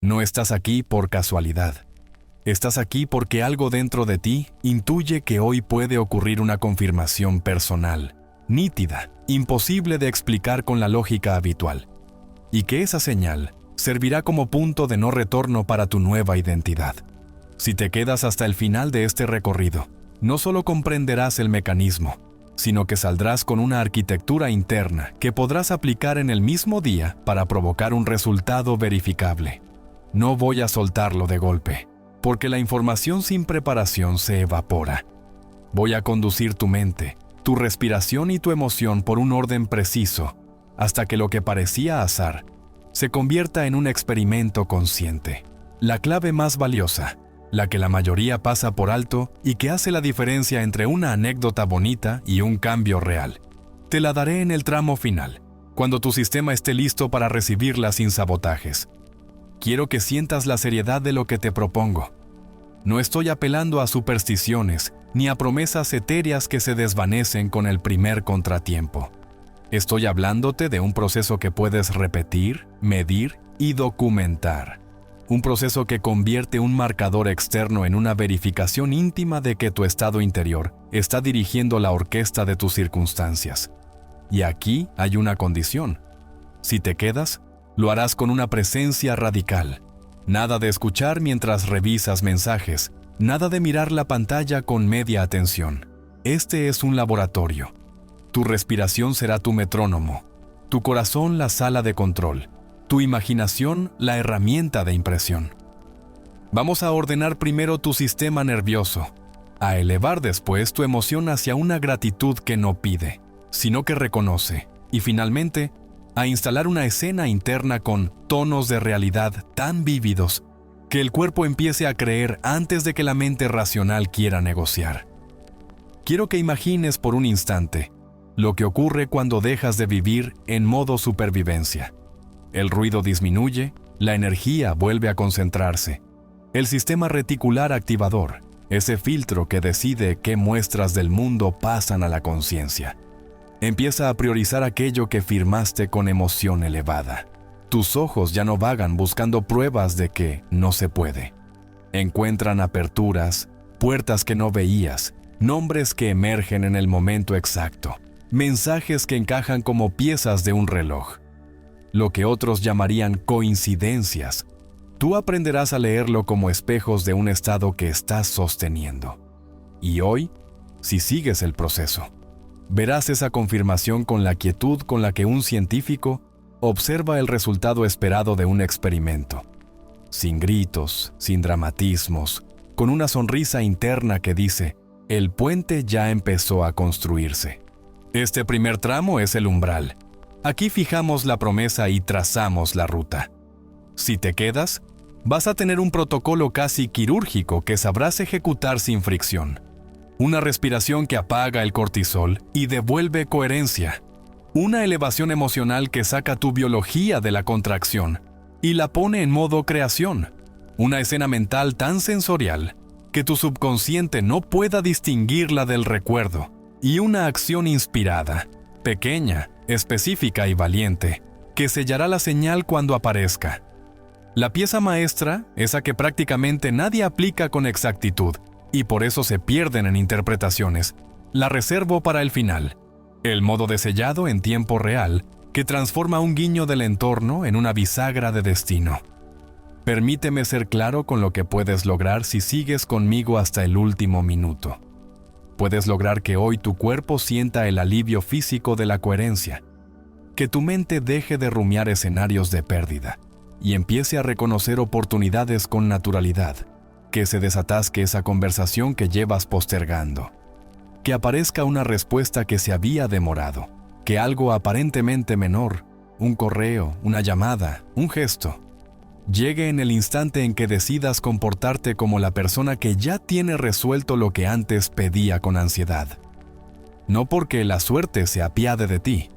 No estás aquí por casualidad. Estás aquí porque algo dentro de ti intuye que hoy puede ocurrir una confirmación personal, nítida, imposible de explicar con la lógica habitual, y que esa señal servirá como punto de no retorno para tu nueva identidad. Si te quedas hasta el final de este recorrido, no solo comprenderás el mecanismo, sino que saldrás con una arquitectura interna que podrás aplicar en el mismo día para provocar un resultado verificable. No voy a soltarlo de golpe, porque la información sin preparación se evapora. Voy a conducir tu mente, tu respiración y tu emoción por un orden preciso, hasta que lo que parecía azar se convierta en un experimento consciente. La clave más valiosa, la que la mayoría pasa por alto y que hace la diferencia entre una anécdota bonita y un cambio real. Te la daré en el tramo final, cuando tu sistema esté listo para recibirla sin sabotajes. Quiero que sientas la seriedad de lo que te propongo. No estoy apelando a supersticiones ni a promesas etéreas que se desvanecen con el primer contratiempo. Estoy hablándote de un proceso que puedes repetir, medir y documentar. Un proceso que convierte un marcador externo en una verificación íntima de que tu estado interior está dirigiendo la orquesta de tus circunstancias. Y aquí hay una condición. Si te quedas, lo harás con una presencia radical. Nada de escuchar mientras revisas mensajes, nada de mirar la pantalla con media atención. Este es un laboratorio. Tu respiración será tu metrónomo, tu corazón la sala de control, tu imaginación la herramienta de impresión. Vamos a ordenar primero tu sistema nervioso, a elevar después tu emoción hacia una gratitud que no pide, sino que reconoce, y finalmente, a instalar una escena interna con tonos de realidad tan vívidos que el cuerpo empiece a creer antes de que la mente racional quiera negociar. Quiero que imagines por un instante lo que ocurre cuando dejas de vivir en modo supervivencia. El ruido disminuye, la energía vuelve a concentrarse. El sistema reticular activador, ese filtro que decide qué muestras del mundo pasan a la conciencia, empieza a priorizar aquello que firmaste con emoción elevada. Tus ojos ya no vagan buscando pruebas de que no se puede. Encuentran aperturas, puertas que no veías, nombres que emergen en el momento exacto, mensajes que encajan como piezas de un reloj. Lo que otros llamarían coincidencias, tú aprenderás a leerlo como espejos de un estado que estás sosteniendo. Y hoy, si sigues el proceso, verás esa confirmación con la quietud con la que un científico observa el resultado esperado de un experimento. Sin gritos, sin dramatismos, con una sonrisa interna que dice, el puente ya empezó a construirse. Este primer tramo es el umbral. Aquí fijamos la promesa y trazamos la ruta. Si te quedas, vas a tener un protocolo casi quirúrgico que sabrás ejecutar sin fricción. Una respiración que apaga el cortisol y devuelve coherencia. Una elevación emocional que saca tu biología de la contracción y la pone en modo creación. Una escena mental tan sensorial que tu subconsciente no pueda distinguirla del recuerdo. Y una acción inspirada, pequeña, específica y valiente, que sellará la señal cuando aparezca. La pieza maestra, esa que prácticamente nadie aplica con exactitud, y por eso se pierden en interpretaciones, la reservo para el final. El modo de sellado en tiempo real, que transforma un guiño del entorno en una bisagra de destino. Permíteme ser claro con lo que puedes lograr si sigues conmigo hasta el último minuto. Puedes lograr que hoy tu cuerpo sienta el alivio físico de la coherencia, que tu mente deje de rumiar escenarios de pérdida y empiece a reconocer oportunidades con naturalidad, que se desatasque esa conversación que llevas postergando, que aparezca una respuesta que se había demorado, que algo aparentemente menor, un correo, una llamada, un gesto, llegue en el instante en que decidas comportarte como la persona que ya tiene resuelto lo que antes pedía con ansiedad. No porque la suerte se apiade de ti,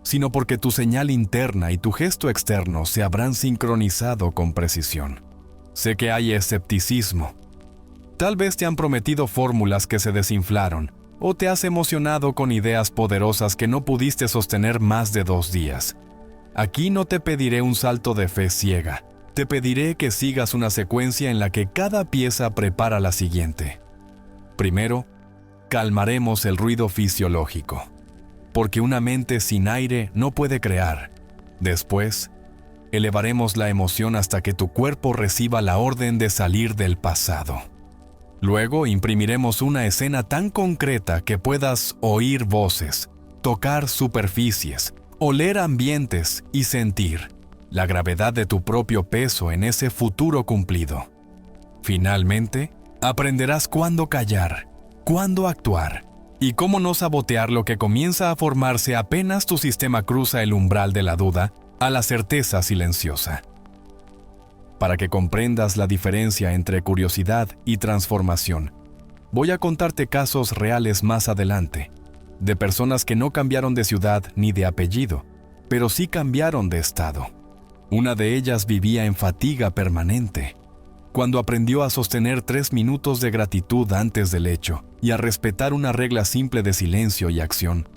sino porque tu señal interna y tu gesto externo se habrán sincronizado con precisión. Sé que hay escepticismo. Tal vez te han prometido fórmulas que se desinflaron, o te has emocionado con ideas poderosas que no pudiste sostener más de 2 días. Aquí no te pediré un salto de fe ciega. te pediré que sigas una secuencia en la que cada pieza prepara la siguiente. Primero, calmaremos el ruido fisiológico, porque una mente sin aire no puede crear. Después, elevaremos la emoción hasta que tu cuerpo reciba la orden de salir del pasado. Luego imprimiremos una escena tan concreta que puedas oír voces, tocar superficies, oler ambientes y sentir la gravedad de tu propio peso en ese futuro cumplido. Finalmente, aprenderás cuándo callar, cuándo actuar y cómo no sabotear lo que comienza a formarse apenas tu sistema cruza el umbral de la duda a la certeza silenciosa. Para que comprendas la diferencia entre curiosidad y transformación, voy a contarte casos reales más adelante, de personas que no cambiaron de ciudad ni de apellido, pero sí cambiaron de estado. Una de ellas vivía en fatiga permanente. Cuando aprendió a sostener 3 minutos de gratitud antes del hecho y a respetar una regla simple de silencio y acción,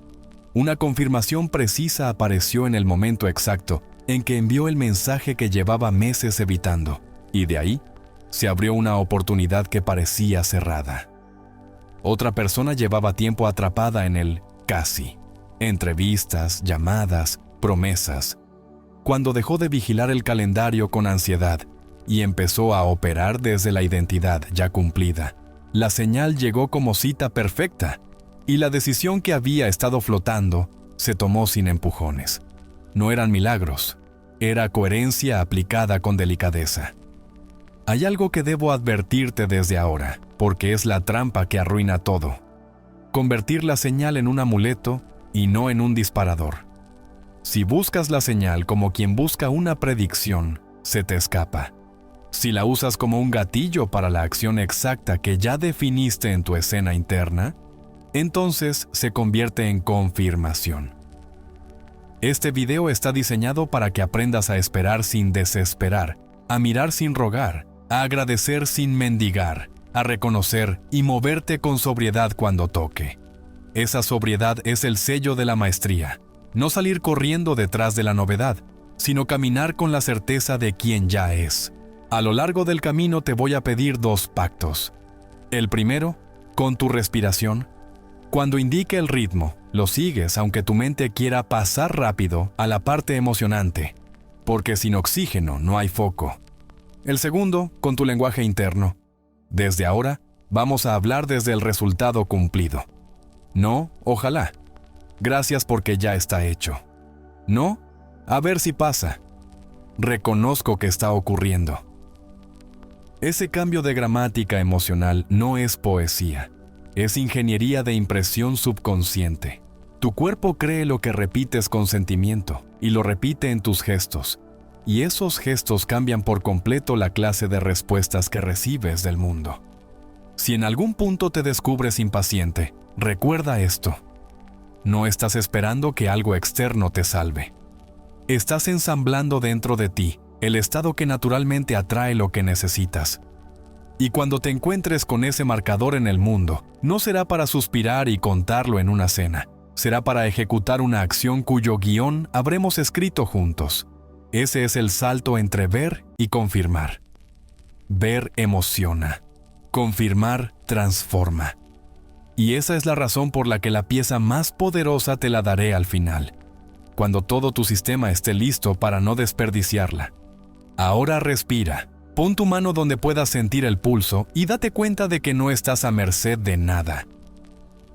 una confirmación precisa apareció en el momento exacto en que envió el mensaje que llevaba meses evitando, y de ahí se abrió una oportunidad que parecía cerrada. Otra persona llevaba tiempo atrapada en el casi, entrevistas, llamadas, promesas. Cuando dejó de vigilar el calendario con ansiedad y empezó a operar desde la identidad ya cumplida, la señal llegó como cita perfecta, y la decisión que había estado flotando se tomó sin empujones. No eran milagros, era coherencia aplicada con delicadeza. Hay algo que debo advertirte desde ahora, porque es la trampa que arruina todo. Convertir la señal en un amuleto y no en un disparador. Si buscas la señal como quien busca una predicción, se te escapa. Si la usas como un gatillo para la acción exacta que ya definiste en tu escena interna, entonces se convierte en confirmación. Este video está diseñado para que aprendas a esperar sin desesperar, a mirar sin rogar, a agradecer sin mendigar, a reconocer y moverte con sobriedad cuando toque. Esa sobriedad es el sello de la maestría. No salir corriendo detrás de la novedad, sino caminar con la certeza de quién ya es. A lo largo del camino te voy a pedir 2 pactos. El primero, con tu respiración. Cuando indique el ritmo, lo sigues aunque tu mente quiera pasar rápido a la parte emocionante, porque sin oxígeno no hay foco. El segundo, con tu lenguaje interno. Desde ahora, vamos a hablar desde el resultado cumplido. No, ojalá. Gracias porque ya está hecho. No, a ver si pasa. Reconozco que está ocurriendo. Ese cambio de gramática emocional no es poesía. Es ingeniería de impresión subconsciente. Tu cuerpo cree lo que repites con sentimiento y lo repite en tus gestos. Y esos gestos cambian por completo la clase de respuestas que recibes del mundo. Si en algún punto te descubres impaciente, recuerda esto. No estás esperando que algo externo te salve. Estás ensamblando dentro de ti el estado que naturalmente atrae lo que necesitas. Y cuando te encuentres con ese marcador en el mundo, no será para suspirar y contarlo en una cena. Será para ejecutar una acción cuyo guión habremos escrito juntos. Ese es el salto entre ver y confirmar. Ver emociona. Confirmar transforma. Y esa es la razón por la que la pieza más poderosa te la daré al final, cuando todo tu sistema esté listo para no desperdiciarla. Ahora respira, pon tu mano donde puedas sentir el pulso y date cuenta de que no estás a merced de nada.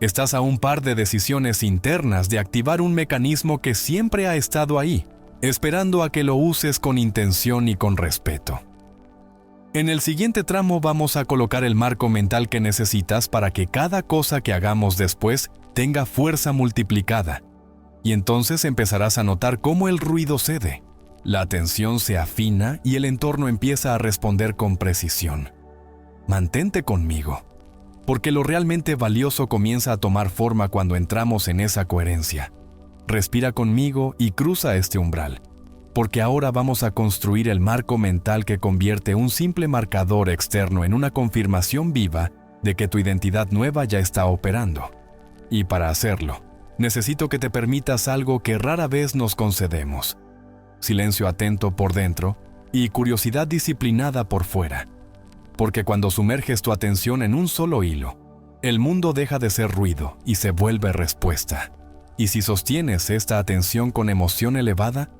Estás a un par de decisiones internas de activar un mecanismo que siempre ha estado ahí, esperando a que lo uses con intención y con respeto. En el siguiente tramo vamos a colocar el marco mental que necesitas para que cada cosa que hagamos después tenga fuerza multiplicada. Y entonces empezarás a notar cómo el ruido cede, la atención se afina y el entorno empieza a responder con precisión. Mantente conmigo, porque lo realmente valioso comienza a tomar forma cuando entramos en esa coherencia. Respira conmigo y cruza este umbral, porque ahora vamos a construir el marco mental que convierte un simple marcador externo en una confirmación viva de que tu identidad nueva ya está operando. Y para hacerlo, necesito que te permitas algo que rara vez nos concedemos. Silencio atento por dentro y curiosidad disciplinada por fuera. Porque cuando sumerges tu atención en un solo hilo, el mundo deja de ser ruido y se vuelve respuesta. Y si sostienes esta atención con emoción elevada,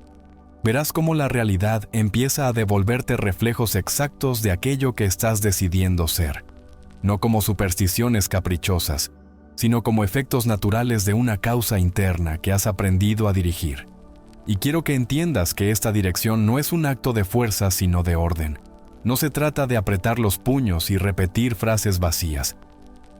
verás cómo la realidad empieza a devolverte reflejos exactos de aquello que estás decidiendo ser, no como supersticiones caprichosas, sino como efectos naturales de una causa interna que has aprendido a dirigir. Y quiero que entiendas que esta dirección no es un acto de fuerza, sino de orden. No se trata de apretar los puños y repetir frases vacías.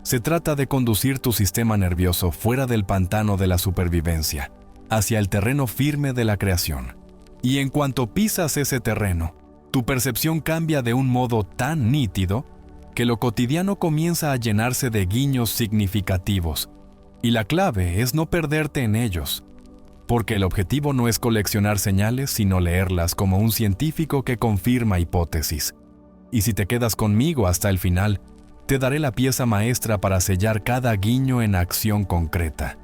Se trata de conducir tu sistema nervioso fuera del pantano de la supervivencia, hacia el terreno firme de la creación. Y en cuanto pisas ese terreno, tu percepción cambia de un modo tan nítido que lo cotidiano comienza a llenarse de guiños significativos. Y la clave es no perderte en ellos, porque el objetivo no es coleccionar señales, sino leerlas como un científico que confirma hipótesis. Y si te quedas conmigo hasta el final, te daré la pieza maestra para sellar cada guiño en acción concreta.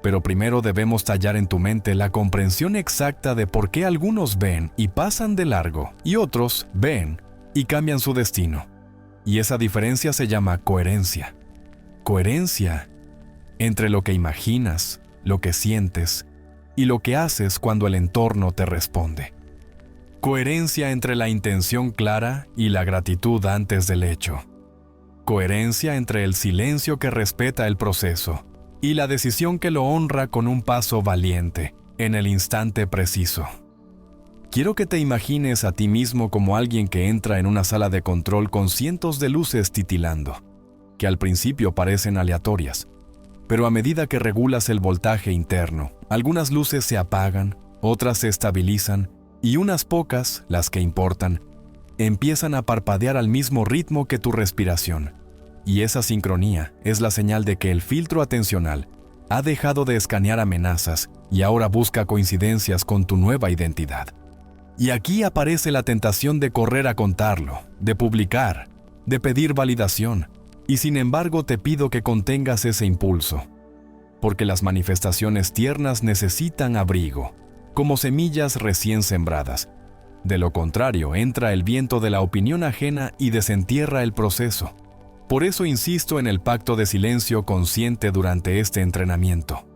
Pero primero debemos tallar en tu mente la comprensión exacta de por qué algunos ven y pasan de largo, y otros ven y cambian su destino. Y esa diferencia se llama coherencia. Coherencia entre lo que imaginas, lo que sientes y lo que haces cuando el entorno te responde. Coherencia entre la intención clara y la gratitud antes del hecho. Coherencia entre el silencio que respeta el proceso y la decisión que lo honra con un paso valiente en el instante preciso. Quiero que te imagines a ti mismo como alguien que entra en una sala de control con cientos de luces titilando, que al principio parecen aleatorias, pero a medida que regulas el voltaje interno, algunas luces se apagan, otras se estabilizan y unas pocas, las que importan, empiezan a parpadear al mismo ritmo que tu respiración. Y esa sincronía es la señal de que el filtro atencional ha dejado de escanear amenazas y ahora busca coincidencias con tu nueva identidad. Y aquí aparece la tentación de correr a contarlo, de publicar, de pedir validación, y sin embargo te pido que contengas ese impulso, porque las manifestaciones tiernas necesitan abrigo, como semillas recién sembradas. De lo contrario, entra el viento de la opinión ajena y desentierra el proceso. Por eso insisto en el pacto de silencio consciente durante este entrenamiento.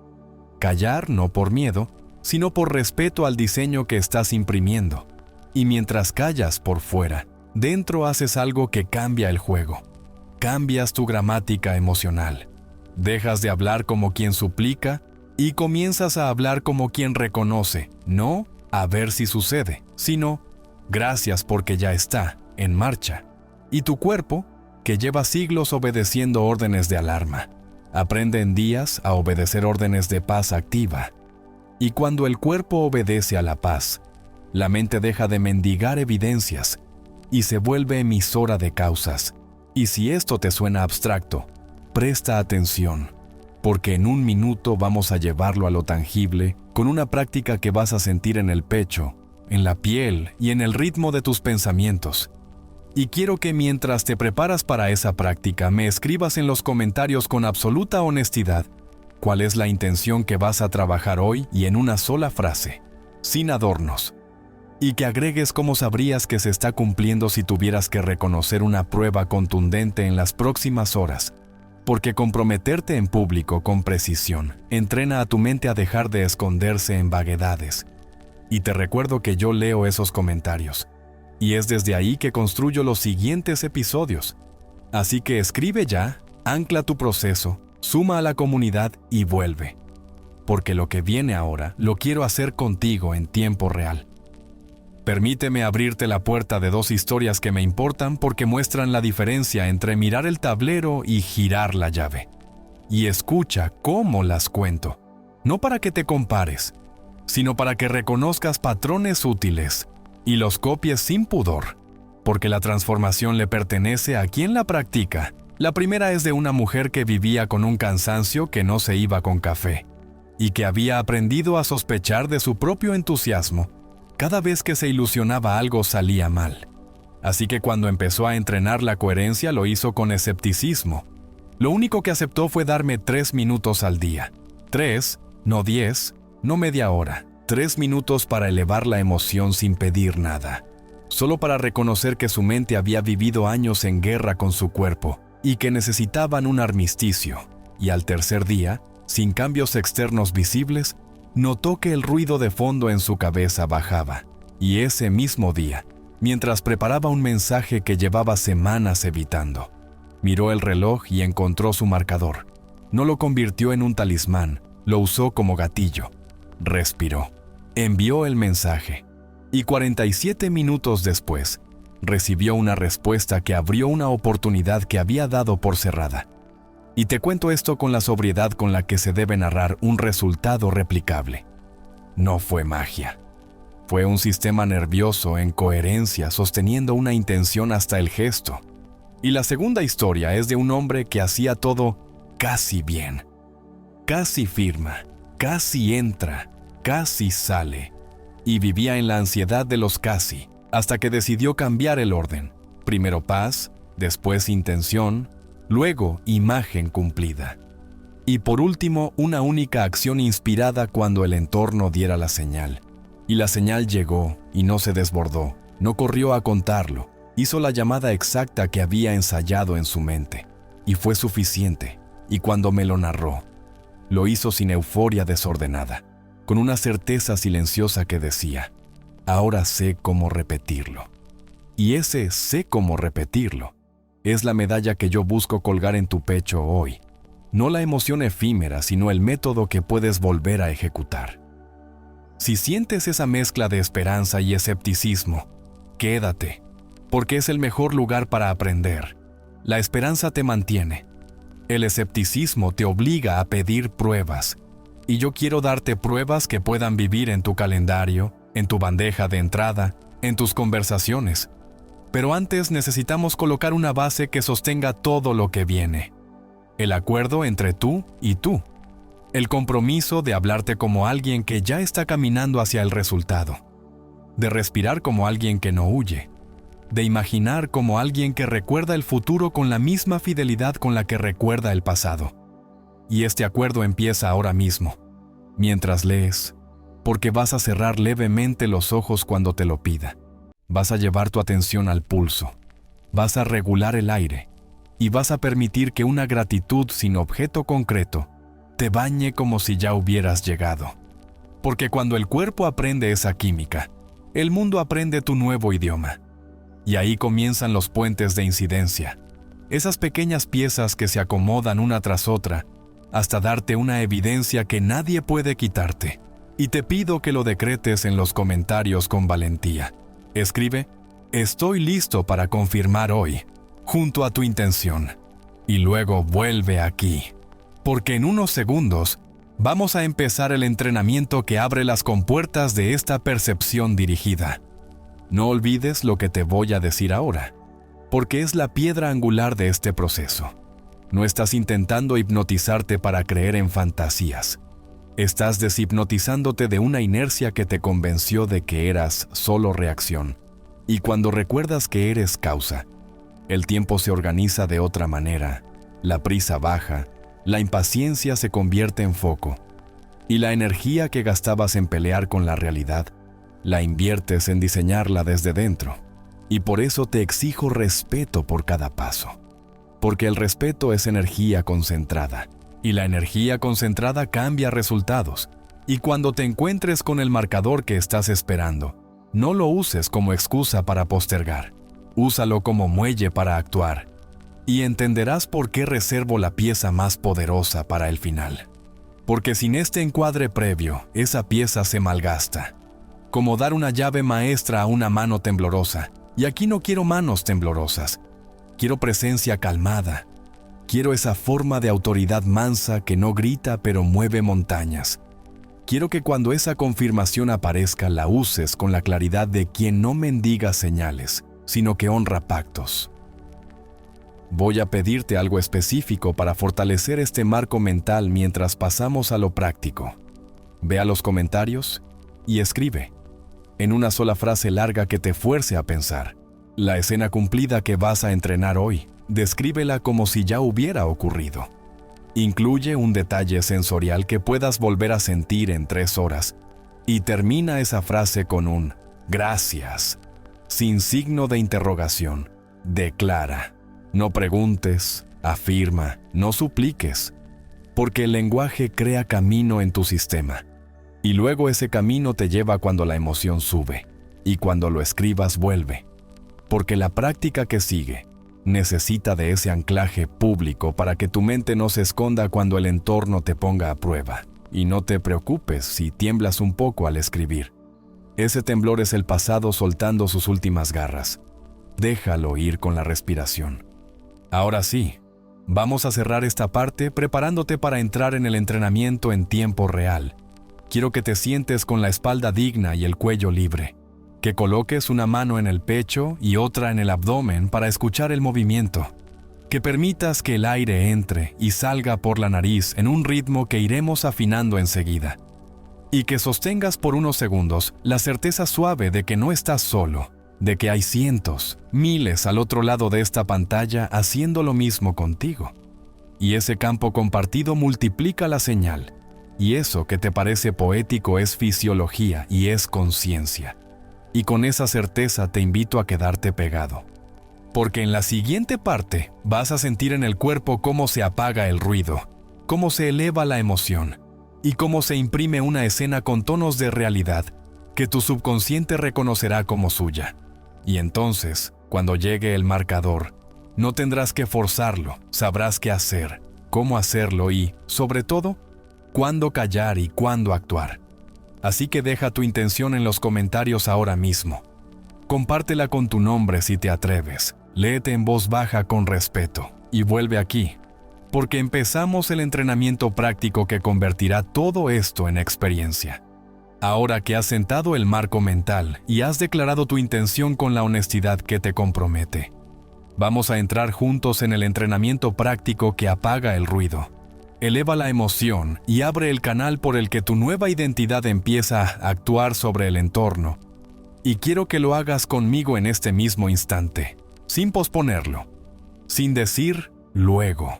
Callar no por miedo, sino por respeto al diseño que estás imprimiendo. Y mientras callas por fuera, dentro haces algo que cambia el juego. Cambias tu gramática emocional. Dejas de hablar como quien suplica y comienzas a hablar como quien reconoce, no a ver si sucede, sino gracias porque ya está en marcha. Y tu cuerpo, que lleva siglos obedeciendo órdenes de alarma, aprende en días a obedecer órdenes de paz activa. Y cuando el cuerpo obedece a la paz, la mente deja de mendigar evidencias y se vuelve emisora de causas. Y si esto te suena abstracto, presta atención, porque en un minuto vamos a llevarlo a lo tangible con una práctica que vas a sentir en el pecho, en la piel y en el ritmo de tus pensamientos. Y quiero que mientras te preparas para esa práctica me escribas en los comentarios con absoluta honestidad cuál es la intención que vas a trabajar hoy y en una sola frase, sin adornos. Y que agregues cómo sabrías que se está cumpliendo si tuvieras que reconocer una prueba contundente en las próximas horas. Porque comprometerte en público con precisión entrena a tu mente a dejar de esconderse en vaguedades. Y te recuerdo que yo leo esos comentarios. Y es desde ahí que construyo los siguientes episodios. Así que escribe ya, ancla tu proceso, suma a la comunidad y vuelve. Porque lo que viene ahora lo quiero hacer contigo en tiempo real. Permíteme abrirte la puerta de dos historias que me importan porque muestran la diferencia entre mirar el tablero y girar la llave. Y escucha cómo las cuento, no para que te compares, sino para que reconozcas patrones útiles y los copies sin pudor, porque la transformación le pertenece a quien la practica. La primera es de una mujer que vivía con un cansancio que no se iba con café, y que había aprendido a sospechar de su propio entusiasmo. Cada vez que se ilusionaba algo salía mal. Así que cuando empezó a entrenar la coherencia lo hizo con escepticismo. Lo único que aceptó fue darme 3 minutos al día. 3, no 10, no media hora. 3 minutos para elevar la emoción sin pedir nada. solo para reconocer que su mente había vivido años en guerra con su cuerpo y que necesitaban un armisticio. Y al tercer día, sin cambios externos visibles, notó que el ruido de fondo en su cabeza bajaba. Y ese mismo día, mientras preparaba un mensaje que llevaba semanas evitando, miró el reloj y encontró su marcador. No lo convirtió en un talismán, lo usó como gatillo. Respiró, envió el mensaje, y 47 minutos después, recibió una respuesta que abrió una oportunidad que había dado por cerrada. Y te cuento esto con la sobriedad con la que se debe narrar un resultado replicable. No fue magia. Fue un sistema nervioso en coherencia sosteniendo una intención hasta el gesto. Y la segunda historia es de un hombre que hacía todo casi bien. Casi firma, casi entra, casi sale. Y vivía en la ansiedad de los casi, hasta que decidió cambiar el orden. Primero paz, después intención, luego imagen cumplida. Y por último, una única acción inspirada cuando el entorno diera la señal. Y la señal llegó y no se desbordó, no corrió a contarlo, hizo la llamada exacta que había ensayado en su mente. Y fue suficiente, y cuando me lo narró, lo hizo sin euforia desordenada, con una certeza silenciosa que decía, ahora sé cómo repetirlo. Y ese sé cómo repetirlo es la medalla que yo busco colgar en tu pecho hoy. No la emoción efímera, sino el método que puedes volver a ejecutar. Si sientes esa mezcla de esperanza y escepticismo, quédate, porque es el mejor lugar para aprender. La esperanza te mantiene. El escepticismo te obliga a pedir pruebas. Y yo quiero darte pruebas que puedan vivir en tu calendario, en tu bandeja de entrada, en tus conversaciones. Pero antes necesitamos colocar una base que sostenga todo lo que viene. El acuerdo entre tú y tú. El compromiso de hablarte como alguien que ya está caminando hacia el resultado. De respirar como alguien que no huye. De imaginar como alguien que recuerda el futuro con la misma fidelidad con la que recuerda el pasado. Y este acuerdo empieza ahora mismo, mientras lees, porque vas a cerrar levemente los ojos cuando te lo pida. Vas a llevar tu atención al pulso, vas a regular el aire y vas a permitir que una gratitud sin objeto concreto te bañe como si ya hubieras llegado. Porque cuando el cuerpo aprende esa química, el mundo aprende tu nuevo idioma. Y ahí comienzan los puentes de incidencia, esas pequeñas piezas que se acomodan una tras otra hasta darte una evidencia que nadie puede quitarte. Y te pido que lo decretes en los comentarios con valentía. Escribe, estoy listo para confirmar hoy, junto a tu intención. Y luego vuelve aquí, porque en unos segundos vamos a empezar el entrenamiento que abre las compuertas de esta percepción dirigida. No olvides lo que te voy a decir ahora, porque es la piedra angular de este proceso. No estás intentando hipnotizarte para creer en fantasías. Estás deshipnotizándote de una inercia que te convenció de que eras solo reacción. Y cuando recuerdas que eres causa, el tiempo se organiza de otra manera, la prisa baja, la impaciencia se convierte en foco, y la energía que gastabas en pelear con la realidad, la inviertes en diseñarla desde dentro. Y por eso te exijo respeto por cada paso. Porque el respeto es energía concentrada. Y la energía concentrada cambia resultados. Y cuando te encuentres con el marcador que estás esperando, no lo uses como excusa para postergar. Úsalo como muelle para actuar. Y entenderás por qué reservo la pieza más poderosa para el final. Porque sin este encuadre previo, esa pieza se malgasta. Como dar una llave maestra a una mano temblorosa. Y aquí no quiero manos temblorosas. Quiero presencia calmada. Quiero esa forma de autoridad mansa que no grita pero mueve montañas. Quiero que cuando esa confirmación aparezca la uses con la claridad de quien no mendiga señales, sino que honra pactos. Voy a pedirte algo específico para fortalecer este marco mental mientras pasamos a lo práctico. Ve a los comentarios y escribe, en una sola frase larga que te fuerce a pensar, la escena cumplida que vas a entrenar hoy. Descríbela como si ya hubiera ocurrido. Incluye un detalle sensorial que puedas volver a sentir en 3 horas y termina esa frase con un gracias. sin signo de interrogación. Declara. No preguntes, afirma, no supliques, porque el lenguaje crea camino en tu sistema. Y luego ese camino te lleva cuando la emoción sube, y cuando lo escribas vuelve. Porque la práctica que sigue necesita de ese anclaje público para que tu mente no se esconda cuando el entorno te ponga a prueba. Y no te preocupes si tiemblas un poco al escribir. Ese temblor es el pasado soltando sus últimas garras. Déjalo ir con la respiración. Ahora sí, vamos a cerrar esta parte preparándote para entrar en el entrenamiento en tiempo real. Quiero que te sientes con la espalda digna y el cuello libre. Que coloques una mano en el pecho y otra en el abdomen para escuchar el movimiento. Que permitas que el aire entre y salga por la nariz en un ritmo que iremos afinando enseguida. Y que sostengas por unos segundos la certeza suave de que no estás solo, de que hay cientos, miles al otro lado de esta pantalla haciendo lo mismo contigo. Y ese campo compartido multiplica la señal. Y eso que te parece poético es fisiología y es conciencia. Y con esa certeza te invito a quedarte pegado. Porque en la siguiente parte vas a sentir en el cuerpo cómo se apaga el ruido, cómo se eleva la emoción y cómo se imprime una escena con tonos de realidad que tu subconsciente reconocerá como suya. Y entonces, cuando llegue el marcador, no tendrás que forzarlo, sabrás qué hacer, cómo hacerlo y, sobre todo, cuándo callar y cuándo actuar. Así que deja tu intención en los comentarios ahora mismo. Compártela con tu nombre si te atreves. Léete en voz baja con respeto y vuelve aquí, porque empezamos el entrenamiento práctico que convertirá todo esto en experiencia. Ahora que has sentado el marco mental y has declarado tu intención con la honestidad que te compromete, vamos a entrar juntos en el entrenamiento práctico que apaga el ruido, eleva la emoción y abre el canal por el que tu nueva identidad empieza a actuar sobre el entorno. Y quiero que lo hagas conmigo en este mismo instante, sin posponerlo, sin decir luego,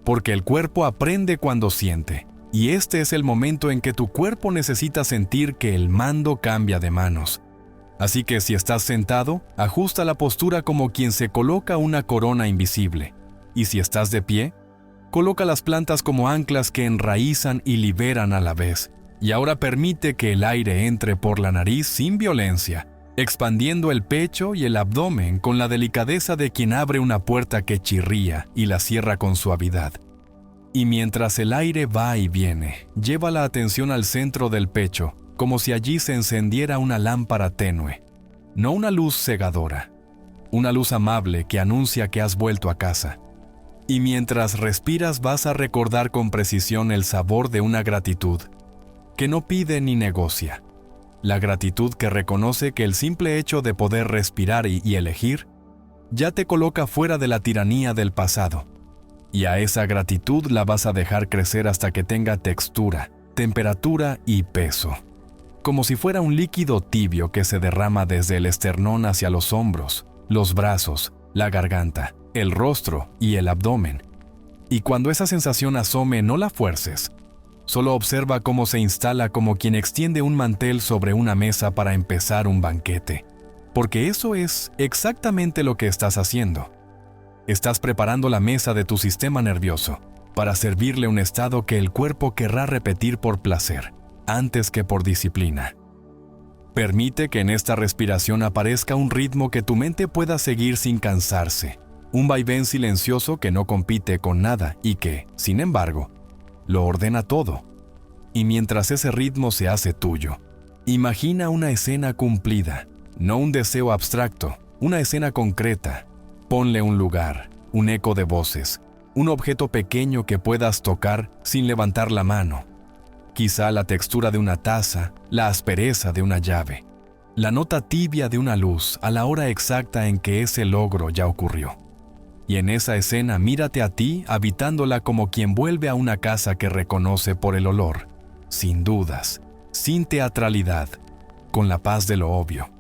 porque el cuerpo aprende cuando siente. Y este es el momento en que tu cuerpo necesita sentir que el mando cambia de manos. Así que si estás sentado, ajusta la postura como quien se coloca una corona invisible. Y si estás de pie, coloca las plantas como anclas que enraizan y liberan a la vez. Y ahora permite que el aire entre por la nariz sin violencia, expandiendo el pecho y el abdomen con la delicadeza de quien abre una puerta que chirría y la cierra con suavidad. Y mientras el aire va y viene, lleva la atención al centro del pecho, como si allí se encendiera una lámpara tenue. No una luz cegadora, una luz amable que anuncia que has vuelto a casa. Y mientras respiras vas a recordar con precisión el sabor de una gratitud que no pide ni negocia. La gratitud que reconoce que el simple hecho de poder respirar y elegir ya te coloca fuera de la tiranía del pasado. Y a esa gratitud la vas a dejar crecer hasta que tenga textura, temperatura y peso. Como si fuera un líquido tibio que se derrama desde el esternón hacia los hombros, los brazos, la garganta, el rostro y el abdomen. Y cuando esa sensación asome, no la fuerces. Solo observa cómo se instala como quien extiende un mantel sobre una mesa para empezar un banquete. Porque eso es exactamente lo que estás haciendo. Estás preparando la mesa de tu sistema nervioso para servirle un estado que el cuerpo querrá repetir por placer, antes que por disciplina. Permite que en esta respiración aparezca un ritmo que tu mente pueda seguir sin cansarse, un vaivén silencioso que no compite con nada y que, sin embargo, lo ordena todo. Y mientras ese ritmo se hace tuyo, imagina una escena cumplida, no un deseo abstracto, una escena concreta. Ponle un lugar, un eco de voces, un objeto pequeño que puedas tocar sin levantar la mano. Quizá la textura de una taza, la aspereza de una llave, la nota tibia de una luz a la hora exacta en que ese logro ya ocurrió. Y en esa escena mírate a ti habitándola como quien vuelve a una casa que reconoce por el olor, sin dudas, sin teatralidad, con la paz de lo obvio.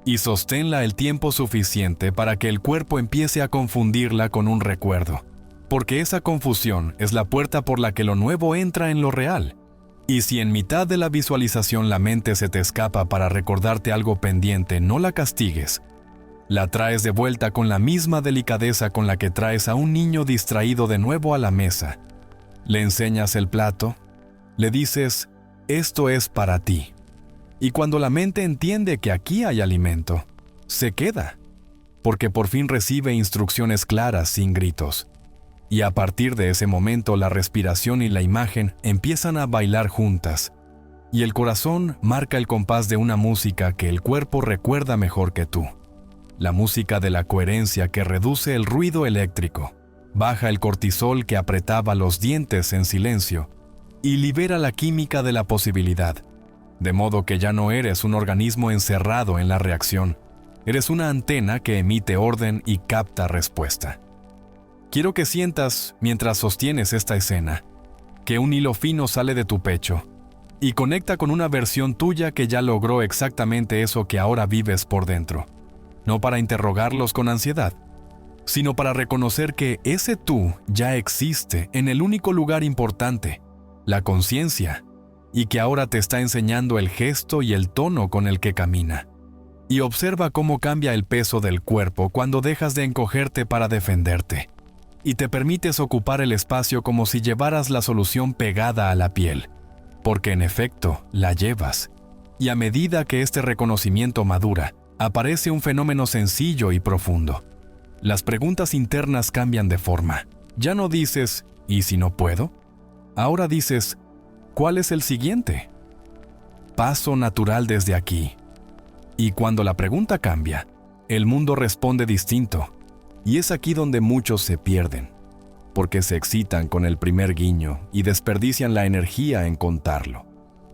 Y sosténla el tiempo suficiente para que el cuerpo empiece a confundirla con un recuerdo, porque esa confusión es la puerta por la que lo nuevo entra en lo real. Y si en mitad de la visualización la mente se te escapa para recordarte algo pendiente, no la castigues, La traes de vuelta con la misma delicadeza con la que traes a un niño distraído de nuevo a la mesa. Le enseñas el plato, le dices, esto es para ti. Y cuando la mente entiende que aquí hay alimento, se queda, porque por fin recibe instrucciones claras sin gritos. Y a partir de ese momento la respiración y la imagen empiezan a bailar juntas, y el corazón marca el compás de una música que el cuerpo recuerda mejor que tú. La música de la coherencia que reduce el ruido eléctrico, baja el cortisol que apretaba los dientes en silencio, y libera la química de la posibilidad, de modo que ya no eres un organismo encerrado en la reacción, eres una antena que emite orden y capta respuesta. Quiero que sientas, mientras sostienes esta escena, que un hilo fino sale de tu pecho y conecta con una versión tuya que ya logró exactamente eso que ahora vives por dentro. No para interrogarlos con ansiedad, sino para reconocer que ese tú ya existe en el único lugar importante, la conciencia, y que ahora te está enseñando el gesto y el tono con el que camina. Y observa cómo cambia el peso del cuerpo cuando dejas de encogerte para defenderte, y te permites ocupar el espacio como si llevaras la solución pegada a la piel, porque en efecto la llevas. Y a medida que este reconocimiento madura, aparece un fenómeno sencillo y profundo. Las preguntas internas cambian de forma. Ya no dices, ¿y si no puedo? Ahora dices, ¿cuál es el siguiente? Paso natural desde aquí. Y cuando la pregunta cambia, el mundo responde distinto. Y es aquí donde muchos se pierden, porque se excitan con el primer guiño y desperdician la energía en contarlo,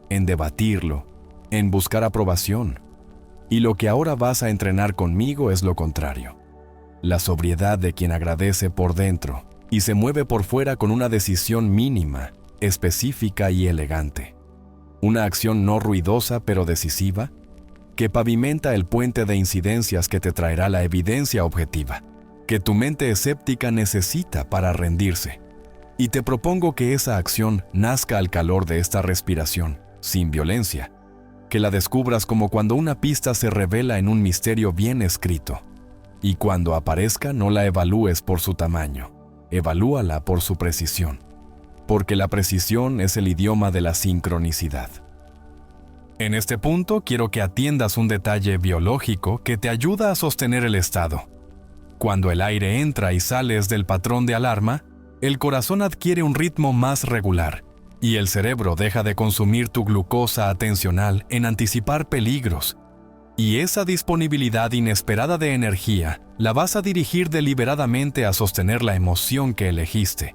en debatirlo, en buscar aprobación. Y lo que ahora vas a entrenar conmigo es lo contrario. La sobriedad de quien agradece por dentro y se mueve por fuera con una decisión mínima, específica y elegante. Una acción no ruidosa pero decisiva, que pavimenta el puente de incidencias que te traerá la evidencia objetiva, que tu mente escéptica necesita para rendirse. Y te propongo que esa acción nazca al calor de esta respiración, sin violencia, que la descubras como cuando una pista se revela en un misterio bien escrito. Y cuando aparezca no la evalúes por su tamaño, evalúala por su precisión, porque la precisión es el idioma de la sincronicidad. En este punto quiero que atiendas un detalle biológico que te ayuda a sostener el estado. Cuando el aire entra y sales del patrón de alarma, el corazón adquiere un ritmo más regular, y el cerebro deja de consumir tu glucosa atencional en anticipar peligros. Y esa disponibilidad inesperada de energía la vas a dirigir deliberadamente a sostener la emoción que elegiste,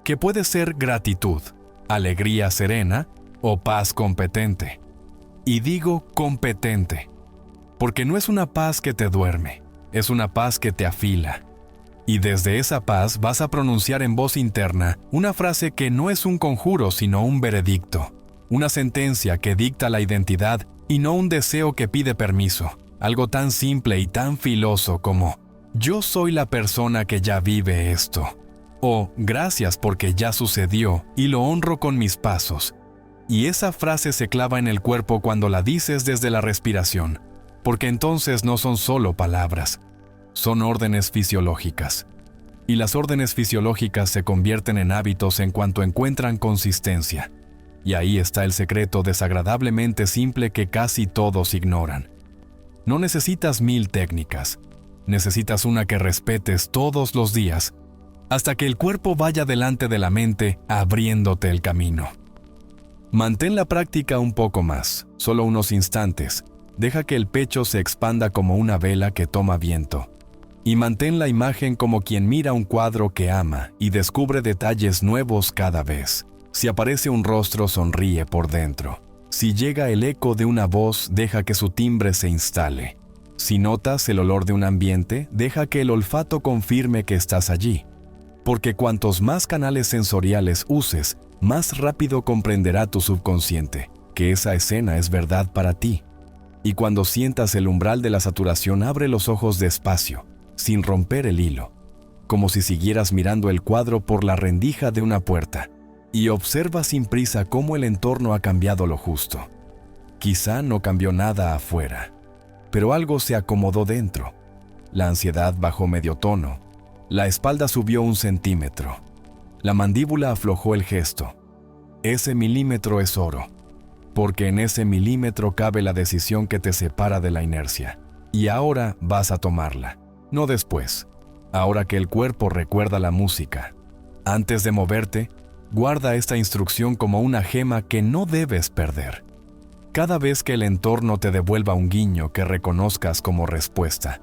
que puede ser gratitud, alegría serena o paz competente. Y digo competente, porque no es una paz que te duerme, es una paz que te afila. Y desde esa paz vas a pronunciar en voz interna una frase que no es un conjuro sino un veredicto, una sentencia que dicta la identidad y no un deseo que pide permiso, algo tan simple y tan filoso como «Yo soy la persona que ya vive esto», o «Gracias porque ya sucedió y lo honro con mis pasos». Y esa frase se clava en el cuerpo cuando la dices desde la respiración, porque entonces no son solo palabras, son órdenes fisiológicas. Y las órdenes fisiológicas se convierten en hábitos en cuanto encuentran consistencia. Y ahí está el secreto desagradablemente simple que casi todos ignoran. No necesitas 1000 técnicas, necesitas una que respetes todos los días, hasta que el cuerpo vaya delante de la mente abriéndote el camino. Mantén la práctica un poco más, solo unos instantes. Deja que el pecho se expanda como una vela que toma viento. Y mantén la imagen como quien mira un cuadro que ama y descubre detalles nuevos cada vez. Si aparece un rostro, sonríe por dentro. Si llega el eco de una voz, deja que su timbre se instale. Si notas el olor de un ambiente, deja que el olfato confirme que estás allí. Porque cuantos más canales sensoriales uses, más rápido comprenderá tu subconsciente que esa escena es verdad para ti. Y cuando sientas el umbral de la saturación, abre los ojos despacio, sin romper el hilo, como si siguieras mirando el cuadro por la rendija de una puerta, y observa sin prisa cómo el entorno ha cambiado lo justo. Quizá no cambió nada afuera, pero algo se acomodó dentro. La ansiedad bajó medio tono. La espalda subió 1 centímetro. La mandíbula aflojó el gesto. Ese milímetro es oro, porque en ese milímetro cabe la decisión que te separa de la inercia. Y ahora vas a tomarla, no después. Ahora que el cuerpo recuerda la música. Antes de moverte, guarda esta instrucción como una gema que no debes perder. Cada vez que el entorno te devuelva un guiño que reconozcas como respuesta,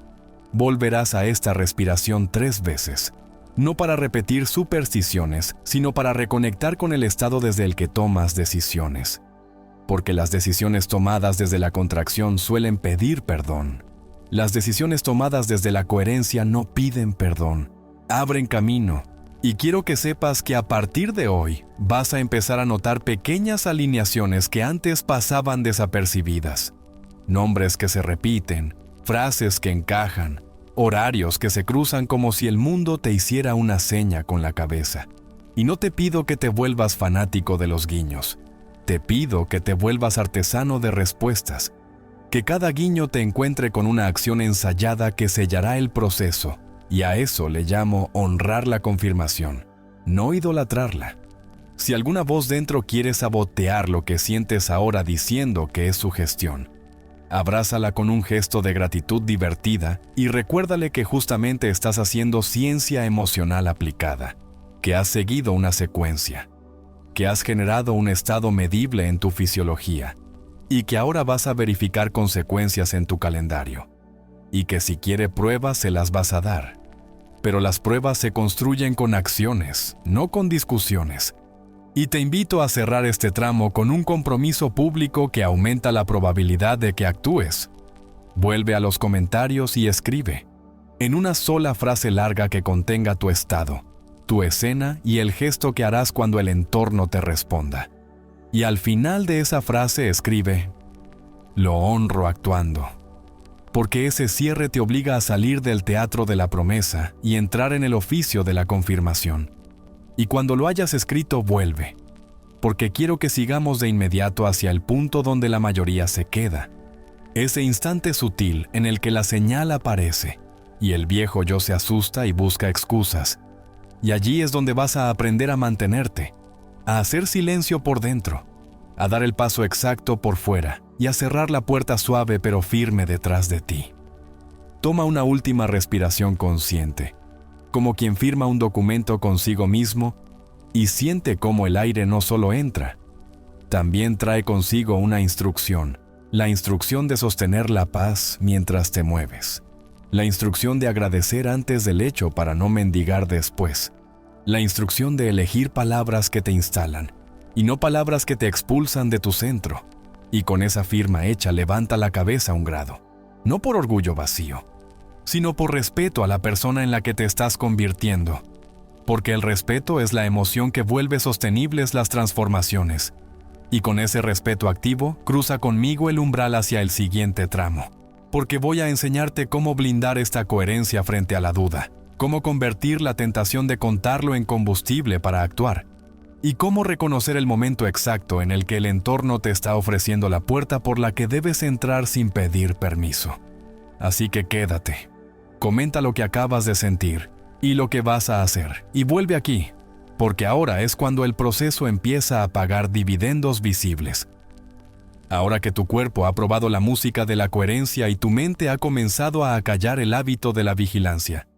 volverás a esta respiración 3 veces. No para repetir supersticiones, sino para reconectar con el estado desde el que tomas decisiones. Porque las decisiones tomadas desde la contracción suelen pedir perdón. Las decisiones tomadas desde la coherencia no piden perdón, abren camino. Y quiero que sepas que a partir de hoy vas a empezar a notar pequeñas alineaciones que antes pasaban desapercibidas. Nombres que se repiten, frases que encajan, horarios que se cruzan como si el mundo te hiciera una seña con la cabeza. Y no te pido que te vuelvas fanático de los guiños. Te pido que te vuelvas artesano de respuestas. Que cada guiño te encuentre con una acción ensayada que sellará el proceso. Y a eso le llamo honrar la confirmación, no idolatrarla. Si alguna voz dentro quiere sabotear lo que sientes ahora diciendo que es sugestión, abrázala con un gesto de gratitud divertida y recuérdale que justamente estás haciendo ciencia emocional aplicada, que has seguido una secuencia, que has generado un estado medible en tu fisiología y que ahora vas a verificar consecuencias en tu calendario. Y que si quiere pruebas se las vas a dar. Pero las pruebas se construyen con acciones, no con discusiones. Y te invito a cerrar este tramo con un compromiso público que aumenta la probabilidad de que actúes. Vuelve a los comentarios y escribe, en una sola frase larga que contenga tu estado, tu escena y el gesto que harás cuando el entorno te responda. Y al final de esa frase escribe, lo honro actuando. Porque ese cierre te obliga a salir del teatro de la promesa y entrar en el oficio de la confirmación. Y cuando lo hayas escrito, vuelve, porque quiero que sigamos de inmediato hacia el punto donde la mayoría se queda. Ese instante sutil en el que la señal aparece, y el viejo yo se asusta y busca excusas. Y allí es donde vas a aprender a mantenerte, a hacer silencio por dentro, a dar el paso exacto por fuera, y a cerrar la puerta suave pero firme detrás de ti. Toma una última respiración consciente, como quien firma un documento consigo mismo, y siente cómo el aire no solo entra, también trae consigo una instrucción, la instrucción de sostener la paz mientras te mueves, la instrucción de agradecer antes del hecho para no mendigar después, la instrucción de elegir palabras que te instalan, y no palabras que te expulsan de tu centro. Y con esa firma hecha levanta la cabeza 1 grado, no por orgullo vacío, sino por respeto a la persona en la que te estás convirtiendo, porque el respeto es la emoción que vuelve sostenibles las transformaciones. Y con ese respeto activo, cruza conmigo el umbral hacia el siguiente tramo, porque voy a enseñarte cómo blindar esta coherencia frente a la duda, cómo convertir la tentación de contarlo en combustible para actuar, y cómo reconocer el momento exacto en el que el entorno te está ofreciendo la puerta por la que debes entrar sin pedir permiso. Así que quédate, comenta lo que acabas de sentir y lo que vas a hacer, y vuelve aquí, porque ahora es cuando el proceso empieza a pagar dividendos visibles. Ahora que tu cuerpo ha probado la música de la coherencia y tu mente ha comenzado a acallar el hábito de la vigilancia,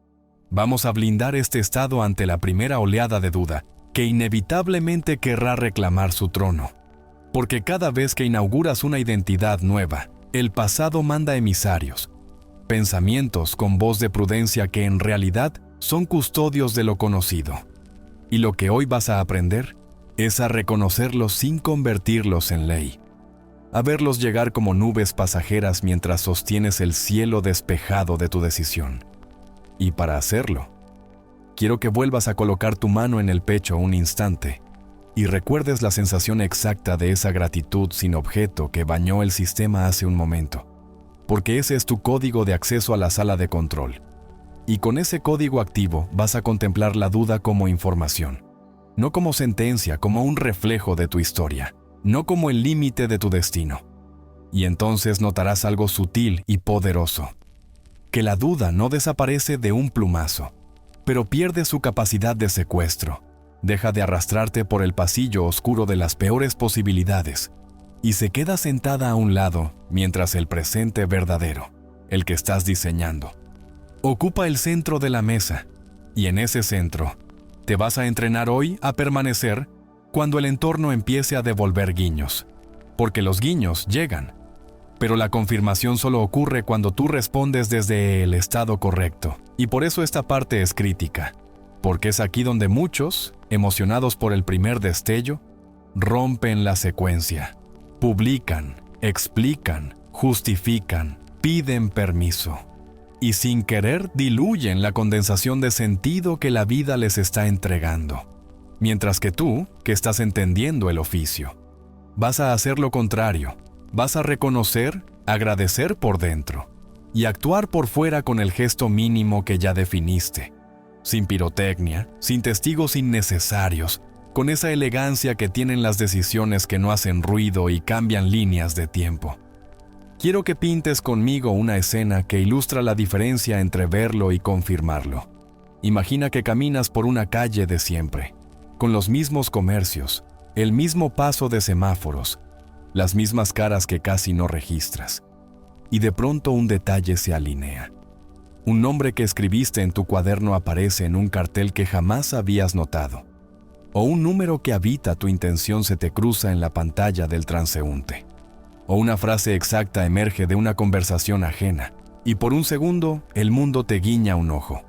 vamos a blindar este estado ante la primera oleada de duda, que inevitablemente querrá reclamar su trono. Porque cada vez que inauguras una identidad nueva, el pasado manda emisarios, pensamientos con voz de prudencia que en realidad son custodios de lo conocido. Y lo que hoy vas a aprender es a reconocerlos sin convertirlos en ley, a verlos llegar como nubes pasajeras mientras sostienes el cielo despejado de tu decisión. Y para hacerlo, quiero que vuelvas a colocar tu mano en el pecho un instante y recuerdes la sensación exacta de esa gratitud sin objeto que bañó el sistema hace un momento, porque ese es tu código de acceso a la sala de control. Y con ese código activo vas a contemplar la duda como información, no como sentencia, como un reflejo de tu historia, no como el límite de tu destino. Y entonces notarás algo sutil y poderoso. que la duda no desaparece de un plumazo, pero pierde su capacidad de secuestro, deja de arrastrarte por el pasillo oscuro de las peores posibilidades y se queda sentada a un lado mientras el presente verdadero, el que estás diseñando, ocupa el centro de la mesa, y en ese centro te vas a entrenar hoy a permanecer cuando el entorno empiece a devolver guiños, porque los guiños llegan, pero la confirmación solo ocurre cuando tú respondes desde el estado correcto, y por eso esta parte es crítica, porque es aquí donde muchos, emocionados por el primer destello, rompen la secuencia, publican, explican, justifican, piden permiso, y sin querer diluyen la condensación de sentido que la vida les está entregando. Mientras que tú, que estás entendiendo el oficio, vas a hacer lo contrario, vas a reconocer, agradecer por dentro, y actuar por fuera con el gesto mínimo que ya definiste, sin pirotecnia, sin testigos innecesarios, con esa elegancia que tienen las decisiones que no hacen ruido y cambian líneas de tiempo. Quiero que pintes conmigo una escena que ilustra la diferencia entre verlo y confirmarlo. Imagina que caminas por una calle de siempre, con los mismos comercios, el mismo paso de semáforos, las mismas caras que casi no registras. Y de pronto un detalle se alinea. Un nombre que escribiste en tu cuaderno aparece en un cartel que jamás habías notado. O un número que habita tu intención se te cruza en la pantalla del transeúnte. O una frase exacta emerge de una conversación ajena, y por un segundo el mundo te guiña un ojo.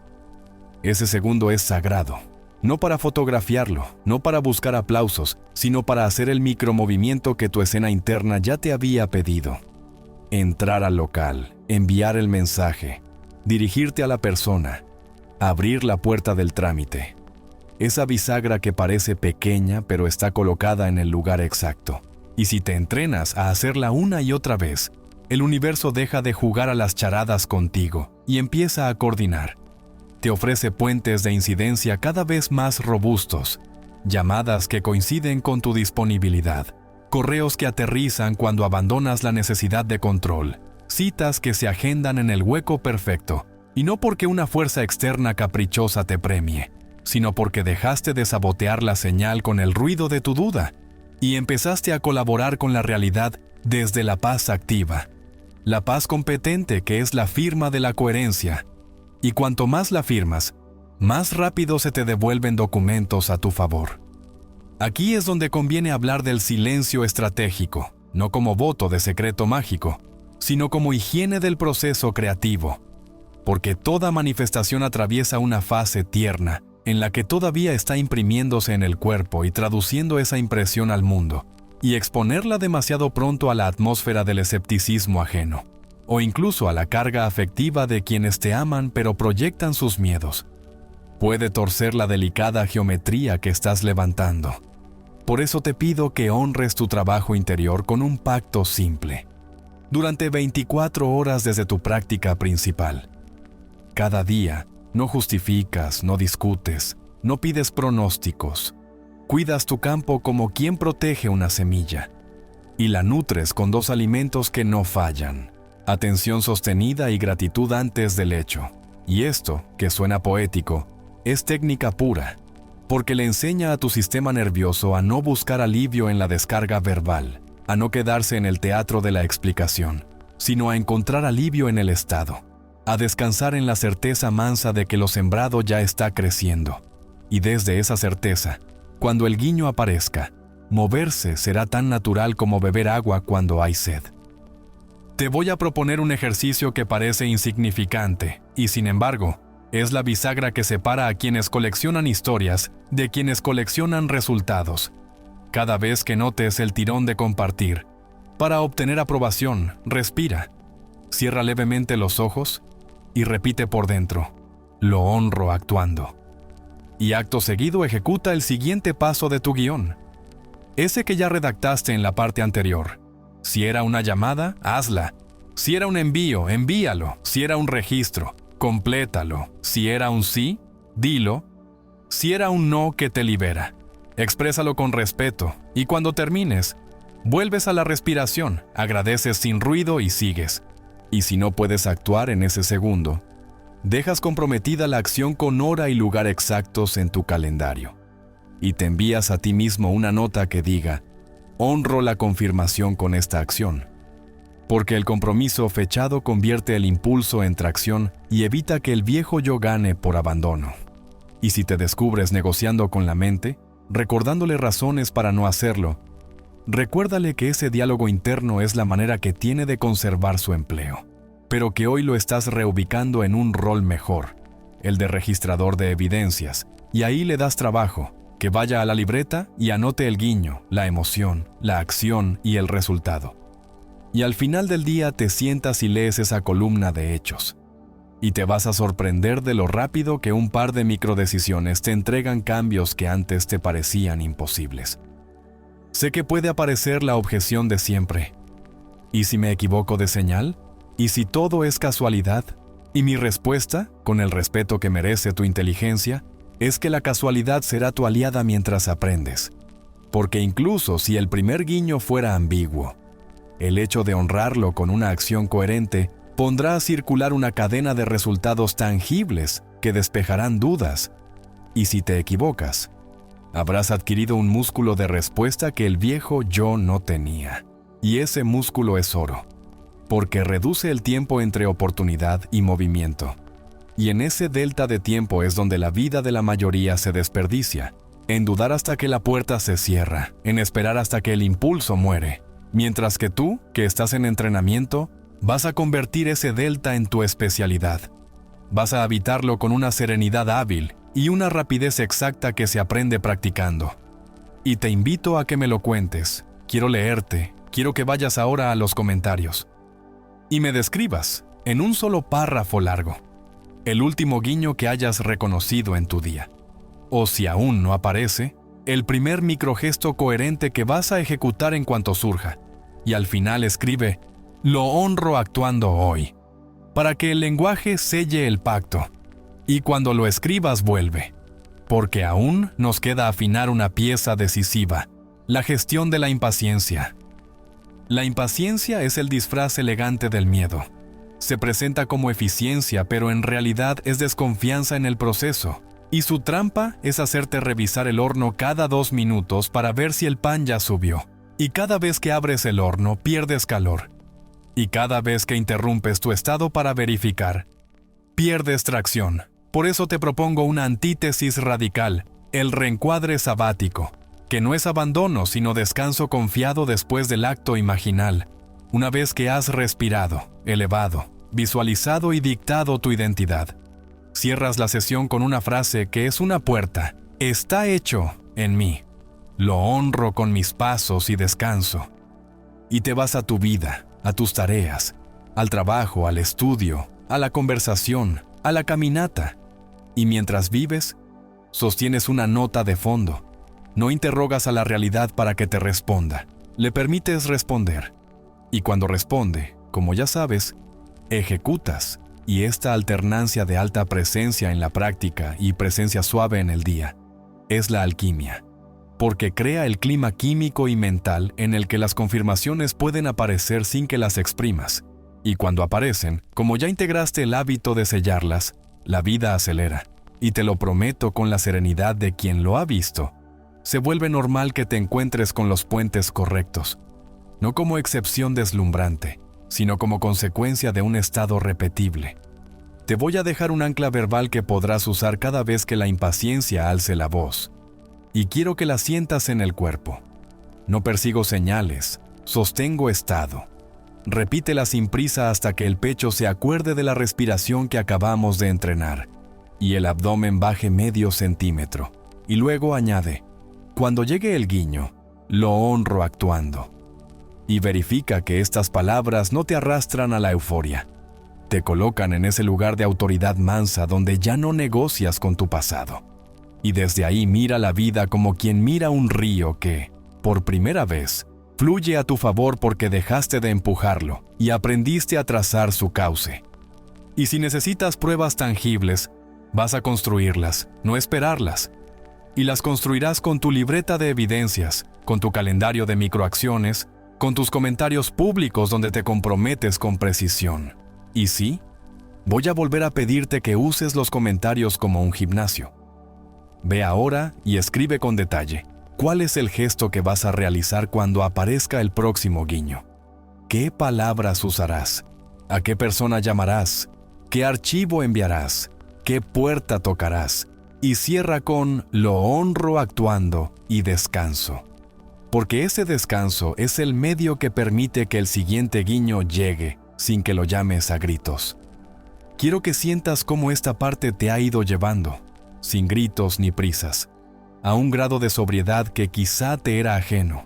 Ese segundo es sagrado, no para fotografiarlo, no para buscar aplausos, sino para hacer el micromovimiento que tu escena interna ya te había pedido. Entrar al local, enviar el mensaje, dirigirte a la persona, abrir la puerta del trámite. Esa bisagra que parece pequeña pero está colocada en el lugar exacto. Y si te entrenas a hacerla una y otra vez, el universo deja de jugar a las charadas contigo y empieza a coordinar. Te ofrece puentes de incidencia cada vez más robustos, llamadas que coinciden con tu disponibilidad, correos que aterrizan cuando abandonas la necesidad de control, citas que se agendan en el hueco perfecto, y no porque una fuerza externa caprichosa te premie, sino porque dejaste de sabotear la señal con el ruido de tu duda, y empezaste a colaborar con la realidad desde la paz activa, la paz competente que es la firma de la coherencia, y cuanto más la firmas, más rápido se te devuelven documentos a tu favor. Aquí es donde conviene hablar del silencio estratégico, no como voto de secreto mágico, sino como higiene del proceso creativo, porque toda manifestación atraviesa una fase tierna, en la que todavía está imprimiéndose en el cuerpo y traduciendo esa impresión al mundo, y exponerla demasiado pronto a la atmósfera del escepticismo ajeno, o incluso a la carga afectiva de quienes te aman pero proyectan sus miedos, puede torcer la delicada geometría que estás levantando. Por eso te pido que honres tu trabajo interior con un pacto simple. Durante 24 horas desde tu práctica principal. Cada día, no justificas, no discutes, no pides pronósticos. Cuidas tu campo como quien protege una semilla. Y la nutres con 2 alimentos que no fallan: atención sostenida y gratitud antes del hecho. Y esto, que suena poético, es técnica pura, porque le enseña a tu sistema nervioso a no buscar alivio en la descarga verbal, a no quedarse en el teatro de la explicación, sino a encontrar alivio en el estado, a descansar en la certeza mansa de que lo sembrado ya está creciendo. Y desde esa certeza, cuando el guiño aparezca, moverse será tan natural como beber agua cuando hay sed. Te voy a proponer un ejercicio que parece insignificante, y sin embargo, es la bisagra que separa a quienes coleccionan historias de quienes coleccionan resultados. Cada vez que notes el tirón de compartir, para obtener aprobación, respira, cierra levemente los ojos y repite por dentro: lo honro actuando. Y acto seguido ejecuta el siguiente paso de tu guión, ese que ya redactaste en la parte anterior. Si era una llamada, hazla. Si era un envío, envíalo. Si era un registro, complétalo. Si era un sí, dilo. Si era un no que te libera, exprésalo con respeto, y cuando termines, vuelves a la respiración, agradeces sin ruido y sigues. Y si no puedes actuar en ese segundo, dejas comprometida la acción con hora y lugar exactos en tu calendario. Y te envías a ti mismo una nota que diga: honro la confirmación con esta acción. Porque el compromiso fechado convierte el impulso en tracción y evita que el viejo yo gane por abandono. Y si te descubres negociando con la mente, recordándole razones para no hacerlo, recuérdale que ese diálogo interno es la manera que tiene de conservar su empleo, pero que hoy lo estás reubicando en un rol mejor, el de registrador de evidencias, y ahí le das trabajo, que vaya a la libreta y anote el guiño, la emoción, la acción y el resultado. Y al final del día te sientas y lees esa columna de hechos. Y te vas a sorprender de lo rápido que un par de microdecisiones te entregan cambios que antes te parecían imposibles. Sé que puede aparecer la objeción de siempre. ¿Y si me equivoco de señal? ¿Y si todo es casualidad? Y mi respuesta, con el respeto que merece tu inteligencia, es que la casualidad será tu aliada mientras aprendes. Porque incluso si el primer guiño fuera ambiguo, el hecho de honrarlo con una acción coherente pondrá a circular una cadena de resultados tangibles que despejarán dudas. Y si te equivocas, habrás adquirido un músculo de respuesta que el viejo yo no tenía. Y ese músculo es oro, porque reduce el tiempo entre oportunidad y movimiento. Y en ese delta de tiempo es donde la vida de la mayoría se desperdicia, en dudar hasta que la puerta se cierra, en esperar hasta que el impulso muere. Mientras que tú, que estás en entrenamiento, vas a convertir ese delta en tu especialidad. Vas a habitarlo con una serenidad hábil y una rapidez exacta que se aprende practicando. Y te invito a que me lo cuentes. Quiero leerte, quiero que vayas ahora a los comentarios. Y me describas, en un solo párrafo largo, el último guiño que hayas reconocido en tu día. O si aún no aparece, el primer microgesto coherente que vas a ejecutar en cuanto surja. Y al final escribe: lo honro actuando hoy, para que el lenguaje selle el pacto. Y cuando lo escribas vuelve, porque aún nos queda afinar una pieza decisiva, la gestión de la impaciencia. La impaciencia es el disfraz elegante del miedo. Se presenta como eficiencia, pero en realidad es desconfianza en el proceso. Y su trampa es hacerte revisar el horno cada 2 minutos para ver si el pan ya subió. Y cada vez que abres el horno pierdes calor. Y cada vez que interrumpes tu estado para verificar, pierdes tracción. Por eso te propongo una antítesis radical, el reencuadre sabático, que no es abandono sino descanso confiado después del acto imaginal. Una vez que has respirado, elevado, visualizado y dictado tu identidad, cierras la sesión con una frase que es una puerta: está hecho en mí. Lo honro con mis pasos y descanso. Y te vas a tu vida, a tus tareas, al trabajo, al estudio, a la conversación, a la caminata. Y mientras vives, sostienes una nota de fondo. No interrogas a la realidad para que te responda. Le permites responder. Y cuando responde, como ya sabes, ejecutas. Y esta alternancia de alta presencia en la práctica y presencia suave en el día es la alquimia, porque crea el clima químico y mental en el que las confirmaciones pueden aparecer sin que las exprimas. Y cuando aparecen, como ya integraste el hábito de sellarlas, la vida acelera. Y te lo prometo con la serenidad de quien lo ha visto, se vuelve normal que te encuentres con los puentes correctos, no como excepción deslumbrante, sino como consecuencia de un estado repetible. Te voy a dejar un ancla verbal que podrás usar cada vez que la impaciencia alce la voz. Y quiero que la sientas en el cuerpo. No persigo señales, sostengo estado. Repítela sin prisa hasta que el pecho se acuerde de la respiración que acabamos de entrenar y el abdomen baje medio centímetro. Y luego añade: cuando llegue el guiño, lo honro actuando. Y verifica que estas palabras no te arrastran a la euforia. Te colocan en ese lugar de autoridad mansa donde ya no negocias con tu pasado. Y desde ahí mira la vida como quien mira un río que, por primera vez, fluye a tu favor porque dejaste de empujarlo y aprendiste a trazar su cauce. Y si necesitas pruebas tangibles, vas a construirlas, no esperarlas. Y las construirás con tu libreta de evidencias, con tu calendario de microacciones, con tus comentarios públicos donde te comprometes con precisión. Y sí, voy a volver a pedirte que uses los comentarios como un gimnasio. Ve ahora y escribe con detalle cuál es el gesto que vas a realizar cuando aparezca el próximo guiño. ¿Qué palabras usarás? ¿A qué persona llamarás? ¿Qué archivo enviarás? ¿Qué puerta tocarás? Y cierra con lo honro actuando y descanso. Porque ese descanso es el medio que permite que el siguiente guiño llegue sin que lo llames a gritos. Quiero que sientas cómo esta parte te ha ido llevando, sin gritos ni prisas, a un grado de sobriedad que quizá te era ajeno.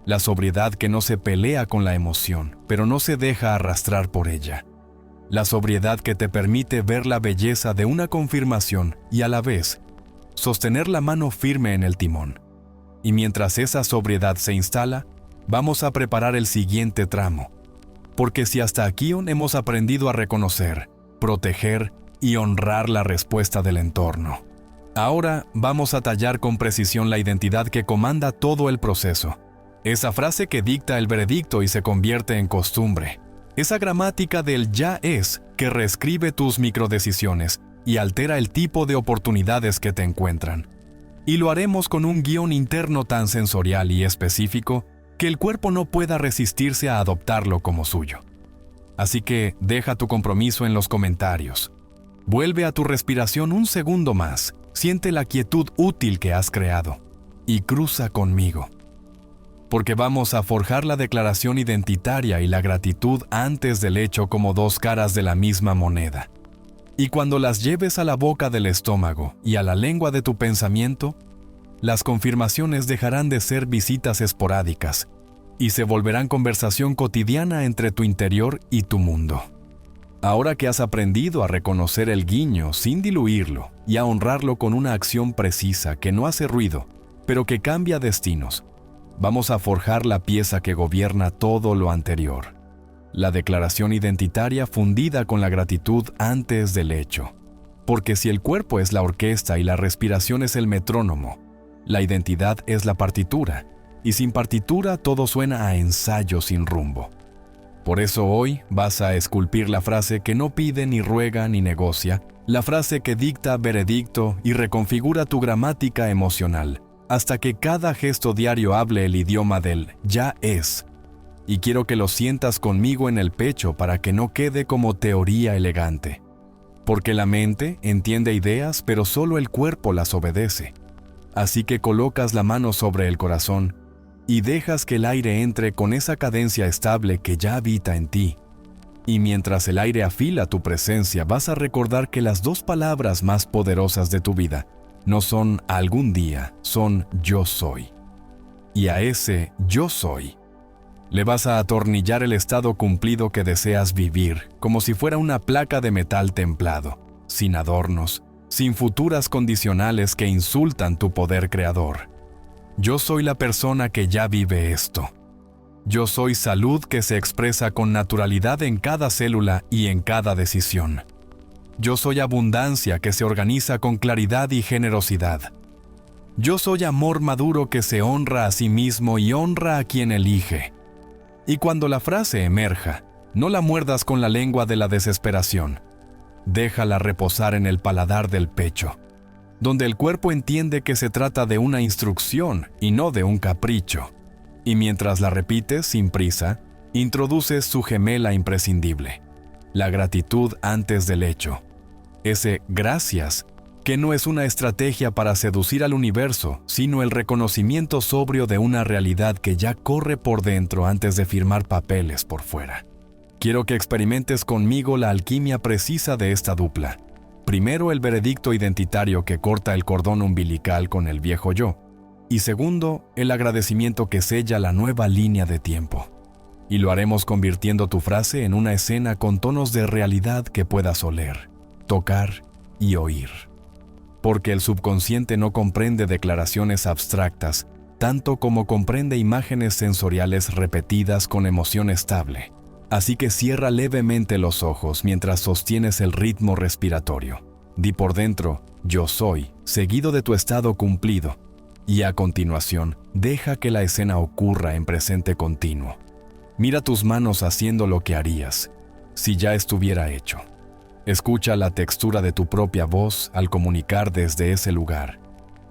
La sobriedad que no se pelea con la emoción, pero no se deja arrastrar por ella. La sobriedad que te permite ver la belleza de una confirmación y a la vez sostener la mano firme en el timón. Y mientras esa sobriedad se instala, vamos a preparar el siguiente tramo. Porque si hasta aquí hemos aprendido a reconocer, proteger y honrar la respuesta del entorno, ahora vamos a tallar con precisión la identidad que comanda todo el proceso. Esa frase que dicta el veredicto y se convierte en costumbre. Esa gramática del ya es que reescribe tus microdecisiones y altera el tipo de oportunidades que te encuentran. Y lo haremos con un guión interno tan sensorial y específico que el cuerpo no pueda resistirse a adoptarlo como suyo. Así que deja tu compromiso en los comentarios. Vuelve a tu respiración un segundo más, siente la quietud útil que has creado y cruza conmigo. Porque vamos a forjar la declaración identitaria y la gratitud antes del hecho como dos caras de la misma moneda. Y cuando las lleves a la boca del estómago y a la lengua de tu pensamiento, las confirmaciones dejarán de ser visitas esporádicas y se volverán conversación cotidiana entre tu interior y tu mundo. Ahora que has aprendido a reconocer el guiño sin diluirlo y a honrarlo con una acción precisa que no hace ruido, pero que cambia destinos, vamos a forjar la pieza que gobierna todo lo anterior. La declaración identitaria fundida con la gratitud antes del hecho. Porque si el cuerpo es la orquesta y la respiración es el metrónomo, la identidad es la partitura, y sin partitura todo suena a ensayo sin rumbo. Por eso hoy vas a esculpir la frase que no pide ni ruega ni negocia, la frase que dicta veredicto y reconfigura tu gramática emocional, hasta que cada gesto diario hable el idioma del ya es. Y quiero que lo sientas conmigo en el pecho para que no quede como teoría elegante. Porque la mente entiende ideas, pero solo el cuerpo las obedece. Así que colocas la mano sobre el corazón y dejas que el aire entre con esa cadencia estable que ya habita en ti. Y mientras el aire afila tu presencia, vas a recordar que las dos palabras más poderosas de tu vida no son algún día, son yo soy. Y a ese yo soy le vas a atornillar el estado cumplido que deseas vivir, como si fuera una placa de metal templado, sin adornos, sin futuras condicionales que insultan tu poder creador. Yo soy la persona que ya vive esto. Yo soy salud que se expresa con naturalidad en cada célula y en cada decisión. Yo soy abundancia que se organiza con claridad y generosidad. Yo soy amor maduro que se honra a sí mismo y honra a quien elige. Y cuando la frase emerja, no la muerdas con la lengua de la desesperación. Déjala reposar en el paladar del pecho, donde el cuerpo entiende que se trata de una instrucción y no de un capricho. Y mientras la repites sin prisa, introduces su gemela imprescindible, la gratitud antes del hecho. Ese gracias, que no es una estrategia para seducir al universo, sino el reconocimiento sobrio de una realidad que ya corre por dentro antes de firmar papeles por fuera. Quiero que experimentes conmigo la alquimia precisa de esta dupla. Primero, el veredicto identitario que corta el cordón umbilical con el viejo yo. Y segundo, el agradecimiento que sella la nueva línea de tiempo. Y lo haremos convirtiendo tu frase en una escena con tonos de realidad que puedas oler, tocar y oír. Porque el subconsciente no comprende declaraciones abstractas, tanto como comprende imágenes sensoriales repetidas con emoción estable. Así que cierra levemente los ojos mientras sostienes el ritmo respiratorio. Di por dentro, yo soy, seguido de tu estado cumplido. Y a continuación, deja que la escena ocurra en presente continuo. Mira tus manos haciendo lo que harías si ya estuviera hecho. Escucha la textura de tu propia voz al comunicar desde ese lugar.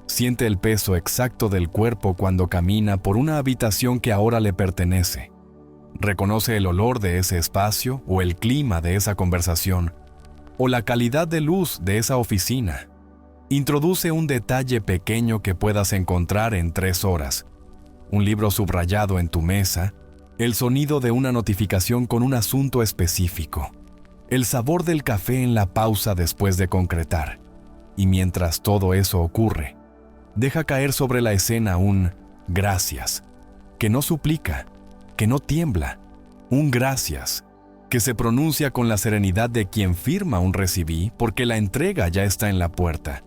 Siente el peso exacto del cuerpo cuando camina por una habitación que ahora le pertenece. Reconoce el olor de ese espacio o el clima de esa conversación o la calidad de luz de esa oficina. Introduce un detalle pequeño que puedas encontrar en 3 horas. Un libro subrayado en tu mesa, el sonido de una notificación con un asunto específico, el sabor del café en la pausa después de concretar. Y mientras todo eso ocurre, deja caer sobre la escena un gracias, que no suplica, que no tiembla, un gracias, que se pronuncia con la serenidad de quien firma un recibí porque la entrega ya está en la puerta.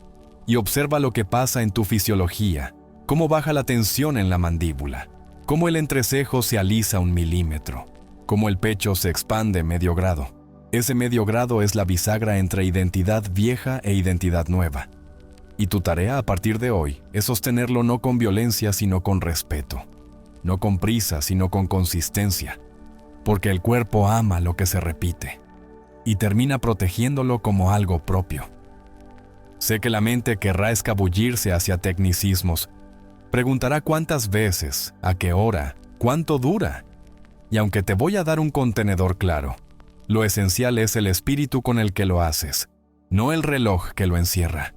Y observa lo que pasa en tu fisiología, cómo baja la tensión en la mandíbula, cómo el entrecejo se alisa 1 milímetro, cómo el pecho se expande medio grado. Ese medio grado es la bisagra entre identidad vieja e identidad nueva. Y tu tarea a partir de hoy es sostenerlo no con violencia sino con respeto, no con prisa sino con consistencia, porque el cuerpo ama lo que se repite y termina protegiéndolo como algo propio. Sé que la mente querrá escabullirse hacia tecnicismos. Preguntará cuántas veces, a qué hora, cuánto dura. Y aunque te voy a dar un contenedor claro, lo esencial es el espíritu con el que lo haces, no el reloj que lo encierra.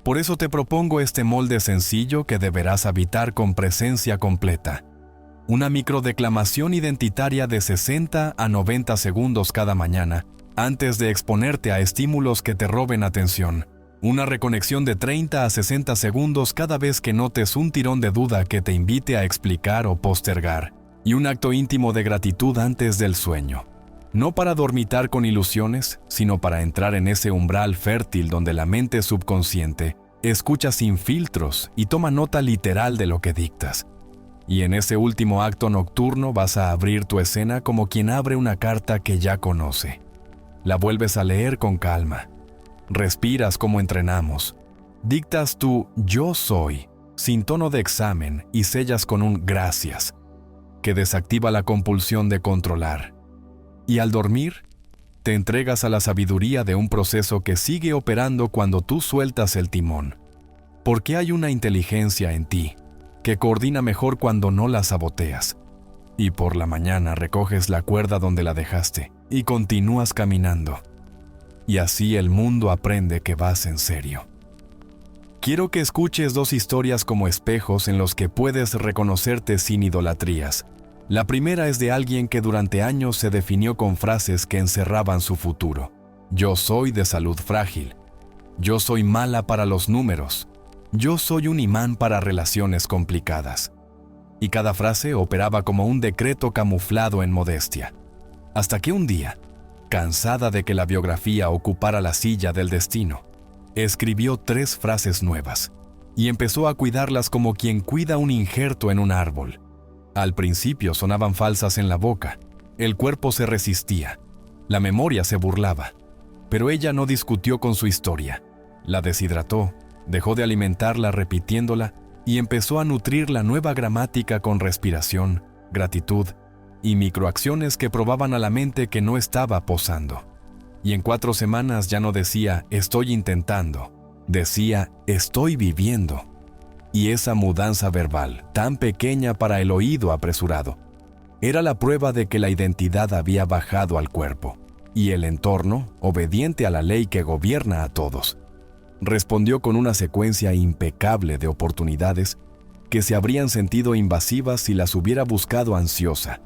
Por eso te propongo este molde sencillo que deberás habitar con presencia completa. Una microdeclamación identitaria de 60 a 90 segundos cada mañana, antes de exponerte a estímulos que te roben atención. Una reconexión de 30 a 60 segundos cada vez que notes un tirón de duda que te invite a explicar o postergar. Y un acto íntimo de gratitud antes del sueño. No para dormitar con ilusiones, sino para entrar en ese umbral fértil donde la mente subconsciente escucha sin filtros y toma nota literal de lo que dictas. Y en ese último acto nocturno vas a abrir tu escena como quien abre una carta que ya conoce. La vuelves a leer con calma. Respiras como entrenamos. Dictas tu yo soy, sin tono de examen, y sellas con un gracias, que desactiva la compulsión de controlar. Y al dormir, te entregas a la sabiduría de un proceso que sigue operando cuando tú sueltas el timón. Porque hay una inteligencia en ti, que coordina mejor cuando no la saboteas. Y por la mañana recoges la cuerda donde la dejaste, y continúas caminando. Y así el mundo aprende que vas en serio. Quiero que escuches 2 historias como espejos en los que puedes reconocerte sin idolatrías. La primera es de alguien que durante años se definió con frases que encerraban su futuro. Yo soy de salud frágil. Yo soy mala para los números. Yo soy un imán para relaciones complicadas. Y cada frase operaba como un decreto camuflado en modestia. Hasta que un día, cansada de que la biografía ocupara la silla del destino, escribió 3 frases nuevas y empezó a cuidarlas como quien cuida un injerto en un árbol. Al principio sonaban falsas en la boca, el cuerpo se resistía, la memoria se burlaba, pero ella no discutió con su historia, la deshidrató, dejó de alimentarla repitiéndola y empezó a nutrir la nueva gramática con respiración, gratitud y microacciones que probaban a la mente que no estaba posando. Y en 4 semanas ya no decía estoy intentando, decía estoy viviendo. Y esa mudanza verbal, tan pequeña para el oído apresurado, era la prueba de que la identidad había bajado al cuerpo, y el entorno, obediente a la ley que gobierna a todos, respondió con una secuencia impecable de oportunidades que se habrían sentido invasivas si las hubiera buscado ansiosa,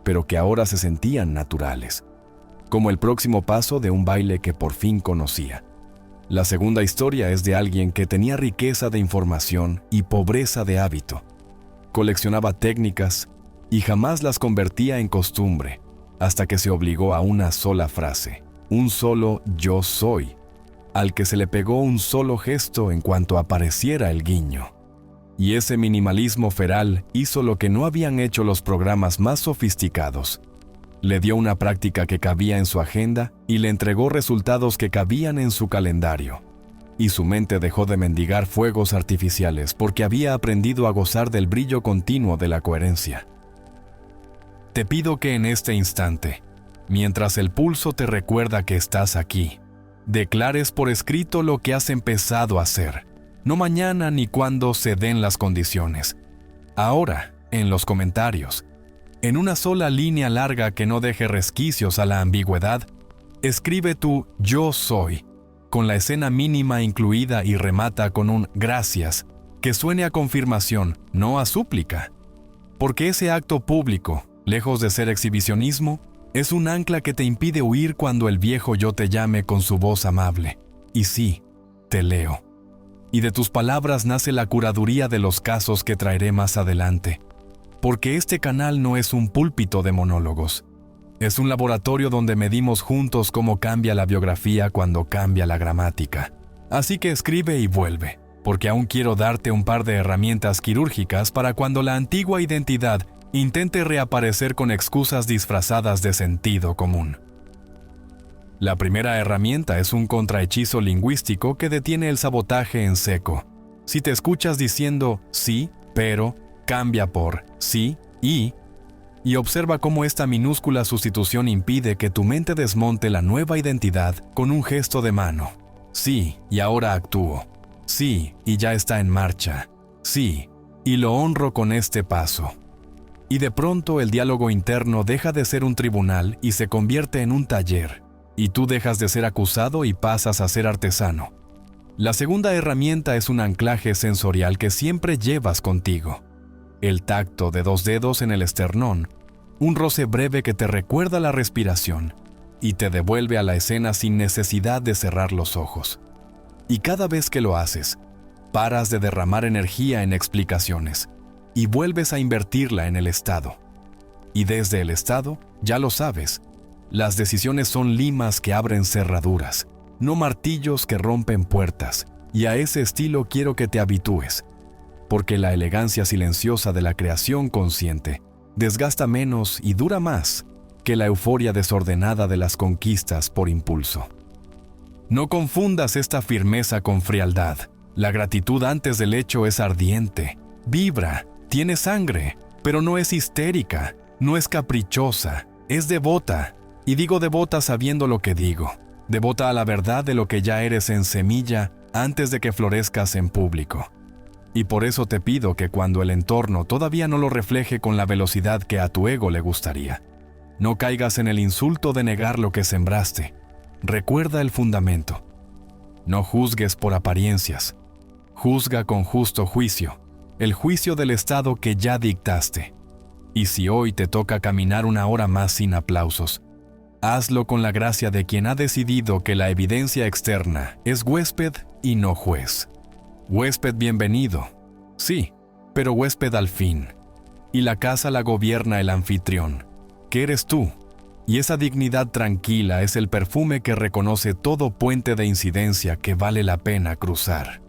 pero que ahora se sentían naturales, como el próximo paso de un baile que por fin conocía. La segunda historia es de alguien que tenía riqueza de información y pobreza de hábito. Coleccionaba técnicas y jamás las convertía en costumbre, hasta que se obligó a una sola frase, un solo yo soy, al que se le pegó un solo gesto en cuanto apareciera el guiño. Y ese minimalismo feral hizo lo que no habían hecho los programas más sofisticados. Le dio una práctica que cabía en su agenda y le entregó resultados que cabían en su calendario. y su mente dejó de mendigar fuegos artificiales porque había aprendido a gozar del brillo continuo de la coherencia. Te pido que en este instante, mientras el pulso te recuerda que estás aquí, declares por escrito lo que has empezado a hacer, no mañana ni cuando se den las condiciones. Ahora, en los comentarios, en una sola línea larga que no deje resquicios a la ambigüedad, escribe tu yo soy, con la escena mínima incluida y remata con un gracias, que suene a confirmación, no a súplica. Porque ese acto público, lejos de ser exhibicionismo, es un ancla que te impide huir cuando el viejo yo te llame con su voz amable. Y sí, te leo. Y de tus palabras nace la curaduría de los casos que traeré más adelante. Porque este canal no es un púlpito de monólogos. Es un laboratorio donde medimos juntos cómo cambia la biografía cuando cambia la gramática. Así que escribe y vuelve, porque aún quiero darte un par de herramientas quirúrgicas para cuando la antigua identidad intente reaparecer con excusas disfrazadas de sentido común. La primera herramienta es un contrahechizo lingüístico que detiene el sabotaje en seco. Si te escuchas diciendo sí, pero, cambia por sí y observa cómo esta minúscula sustitución impide que tu mente desmonte la nueva identidad con un gesto de mano. Sí, y ahora actúo. Sí, y ya está en marcha. Sí, y lo honro con este paso. Y de pronto el diálogo interno deja de ser un tribunal y se convierte en un taller, y tú dejas de ser acusado y pasas a ser artesano. La segunda herramienta es un anclaje sensorial que siempre llevas contigo. El tacto de 2 dedos en el esternón, un roce breve que te recuerda la respiración y te devuelve a la escena sin necesidad de cerrar los ojos. Y cada vez que lo haces, paras de derramar energía en explicaciones y vuelves a invertirla en el estado. Y desde el estado, ya lo sabes, las decisiones son limas que abren cerraduras, no martillos que rompen puertas, y a ese estilo quiero que te habitúes, porque la elegancia silenciosa de la creación consciente desgasta menos y dura más que la euforia desordenada de las conquistas por impulso. No confundas esta firmeza con frialdad. La gratitud antes del hecho es ardiente, vibra, tiene sangre, pero no es histérica, no es caprichosa, es devota. Y digo devota sabiendo lo que digo, devota a la verdad de lo que ya eres en semilla antes de que florezcas en público. Y por eso te pido que cuando el entorno todavía no lo refleje con la velocidad que a tu ego le gustaría, no caigas en el insulto de negar lo que sembraste. Recuerda el fundamento. No juzgues por apariencias. Juzga con justo juicio, el juicio del estado que ya dictaste. Y si hoy te toca caminar 1 hora más sin aplausos, hazlo con la gracia de quien ha decidido que la evidencia externa es huésped y no juez. Huésped bienvenido, sí, pero huésped al fin. Y la casa la gobierna el anfitrión, que eres tú. Y esa dignidad tranquila es el perfume que reconoce todo puente de incidencia que vale la pena cruzar.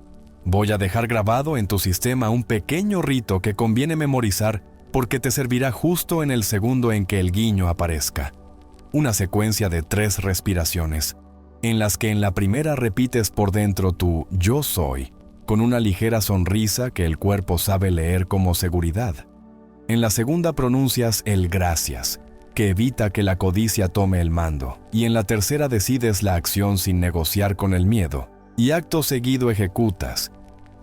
Voy a dejar grabado en tu sistema un pequeño rito que conviene memorizar porque te servirá justo en el segundo en que el guiño aparezca. Una secuencia de 3 respiraciones, en las que en la primera repites por dentro tu yo soy, con una ligera sonrisa que el cuerpo sabe leer como seguridad. En la segunda pronuncias el gracias, que evita que la codicia tome el mando, y en la tercera decides la acción sin negociar con el miedo, y acto seguido ejecutas.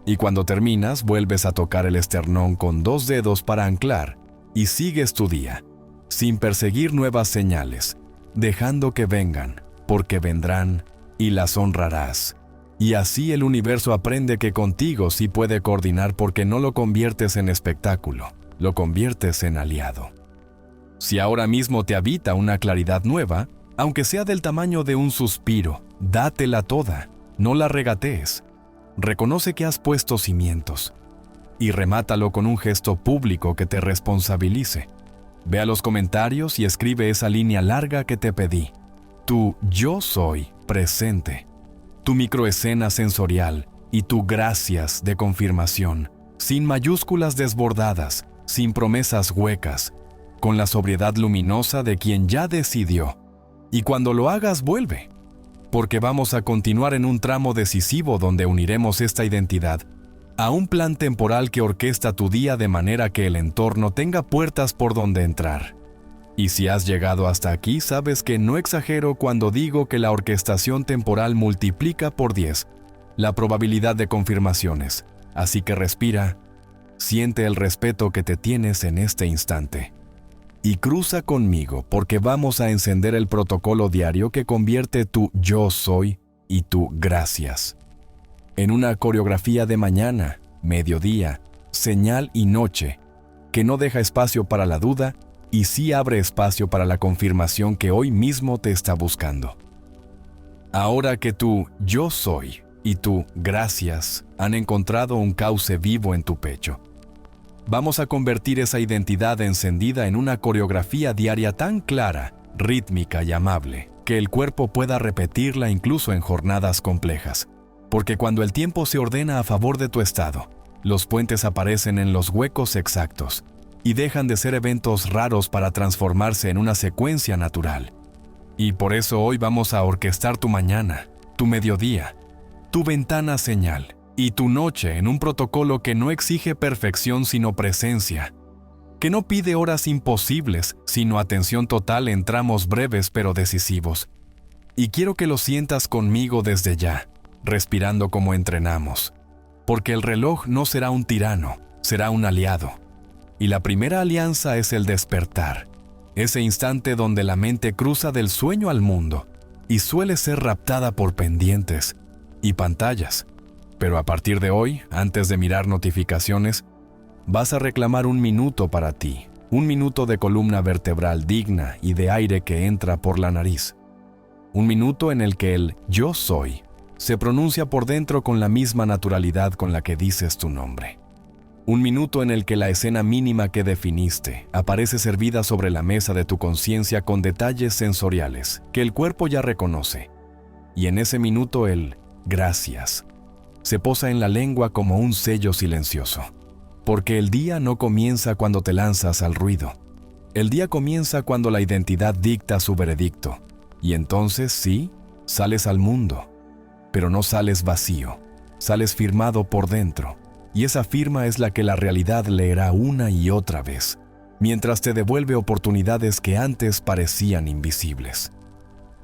Y cuando terminas, vuelves a tocar el esternón con 2 dedos para anclar, y sigues tu día, sin perseguir nuevas señales, dejando que vengan, porque vendrán, y las honrarás. Y así el universo aprende que contigo sí puede coordinar porque no lo conviertes en espectáculo, lo conviertes en aliado. Si ahora mismo te habita una claridad nueva, aunque sea del tamaño de un suspiro, dátela toda, no la regatees. Reconoce que has puesto cimientos y remátalo con un gesto público que te responsabilice. Ve a los comentarios y escribe esa línea larga que te pedí. Tu yo soy presente, tu microescena sensorial y tu gracias de confirmación, sin mayúsculas desbordadas, sin promesas huecas, con la sobriedad luminosa de quien ya decidió. Y cuando lo hagas, vuelve, porque vamos a continuar en un tramo decisivo donde uniremos esta identidad a un plan temporal que orquesta tu día de manera que el entorno tenga puertas por donde entrar. Y si has llegado hasta aquí, sabes que no exagero cuando digo que la orquestación temporal multiplica por 10 la probabilidad de confirmaciones. Así que respira, siente el respeto que te tienes en este instante. Y cruza conmigo porque vamos a encender el protocolo diario que convierte tu yo soy y tu gracias en una coreografía de mañana, mediodía, señal y noche, que no deja espacio para la duda y sí abre espacio para la confirmación que hoy mismo te está buscando. Ahora que tu yo soy y tu gracias han encontrado un cauce vivo en tu pecho, vamos a convertir esa identidad encendida en una coreografía diaria tan clara, rítmica y amable, que el cuerpo pueda repetirla incluso en jornadas complejas. Porque cuando el tiempo se ordena a favor de tu estado, los puentes aparecen en los huecos exactos y dejan de ser eventos raros para transformarse en una secuencia natural. Y por eso hoy vamos a orquestar tu mañana, tu mediodía, tu ventana señal y tu noche en un protocolo que no exige perfección sino presencia, que no pide horas imposibles sino atención total en tramos breves pero decisivos. Y quiero que lo sientas conmigo desde ya, respirando como entrenamos, porque el reloj no será un tirano, será un aliado. Y la primera alianza es el despertar, ese instante donde la mente cruza del sueño al mundo y suele ser raptada por pendientes y pantallas. Pero a partir de hoy, antes de mirar notificaciones, vas a reclamar un minuto para ti, un minuto de columna vertebral digna y de aire que entra por la nariz. Un minuto en el que el yo soy se pronuncia por dentro con la misma naturalidad con la que dices tu nombre. Un minuto en el que la escena mínima que definiste aparece servida sobre la mesa de tu conciencia con detalles sensoriales que el cuerpo ya reconoce. Y en ese minuto el gracias se posa en la lengua como un sello silencioso. Porque el día no comienza cuando te lanzas al ruido. El día comienza cuando la identidad dicta su veredicto. Y entonces sí, sales al mundo. Pero no sales vacío, sales firmado por dentro, y esa firma es la que la realidad leerá una y otra vez, mientras te devuelve oportunidades que antes parecían invisibles.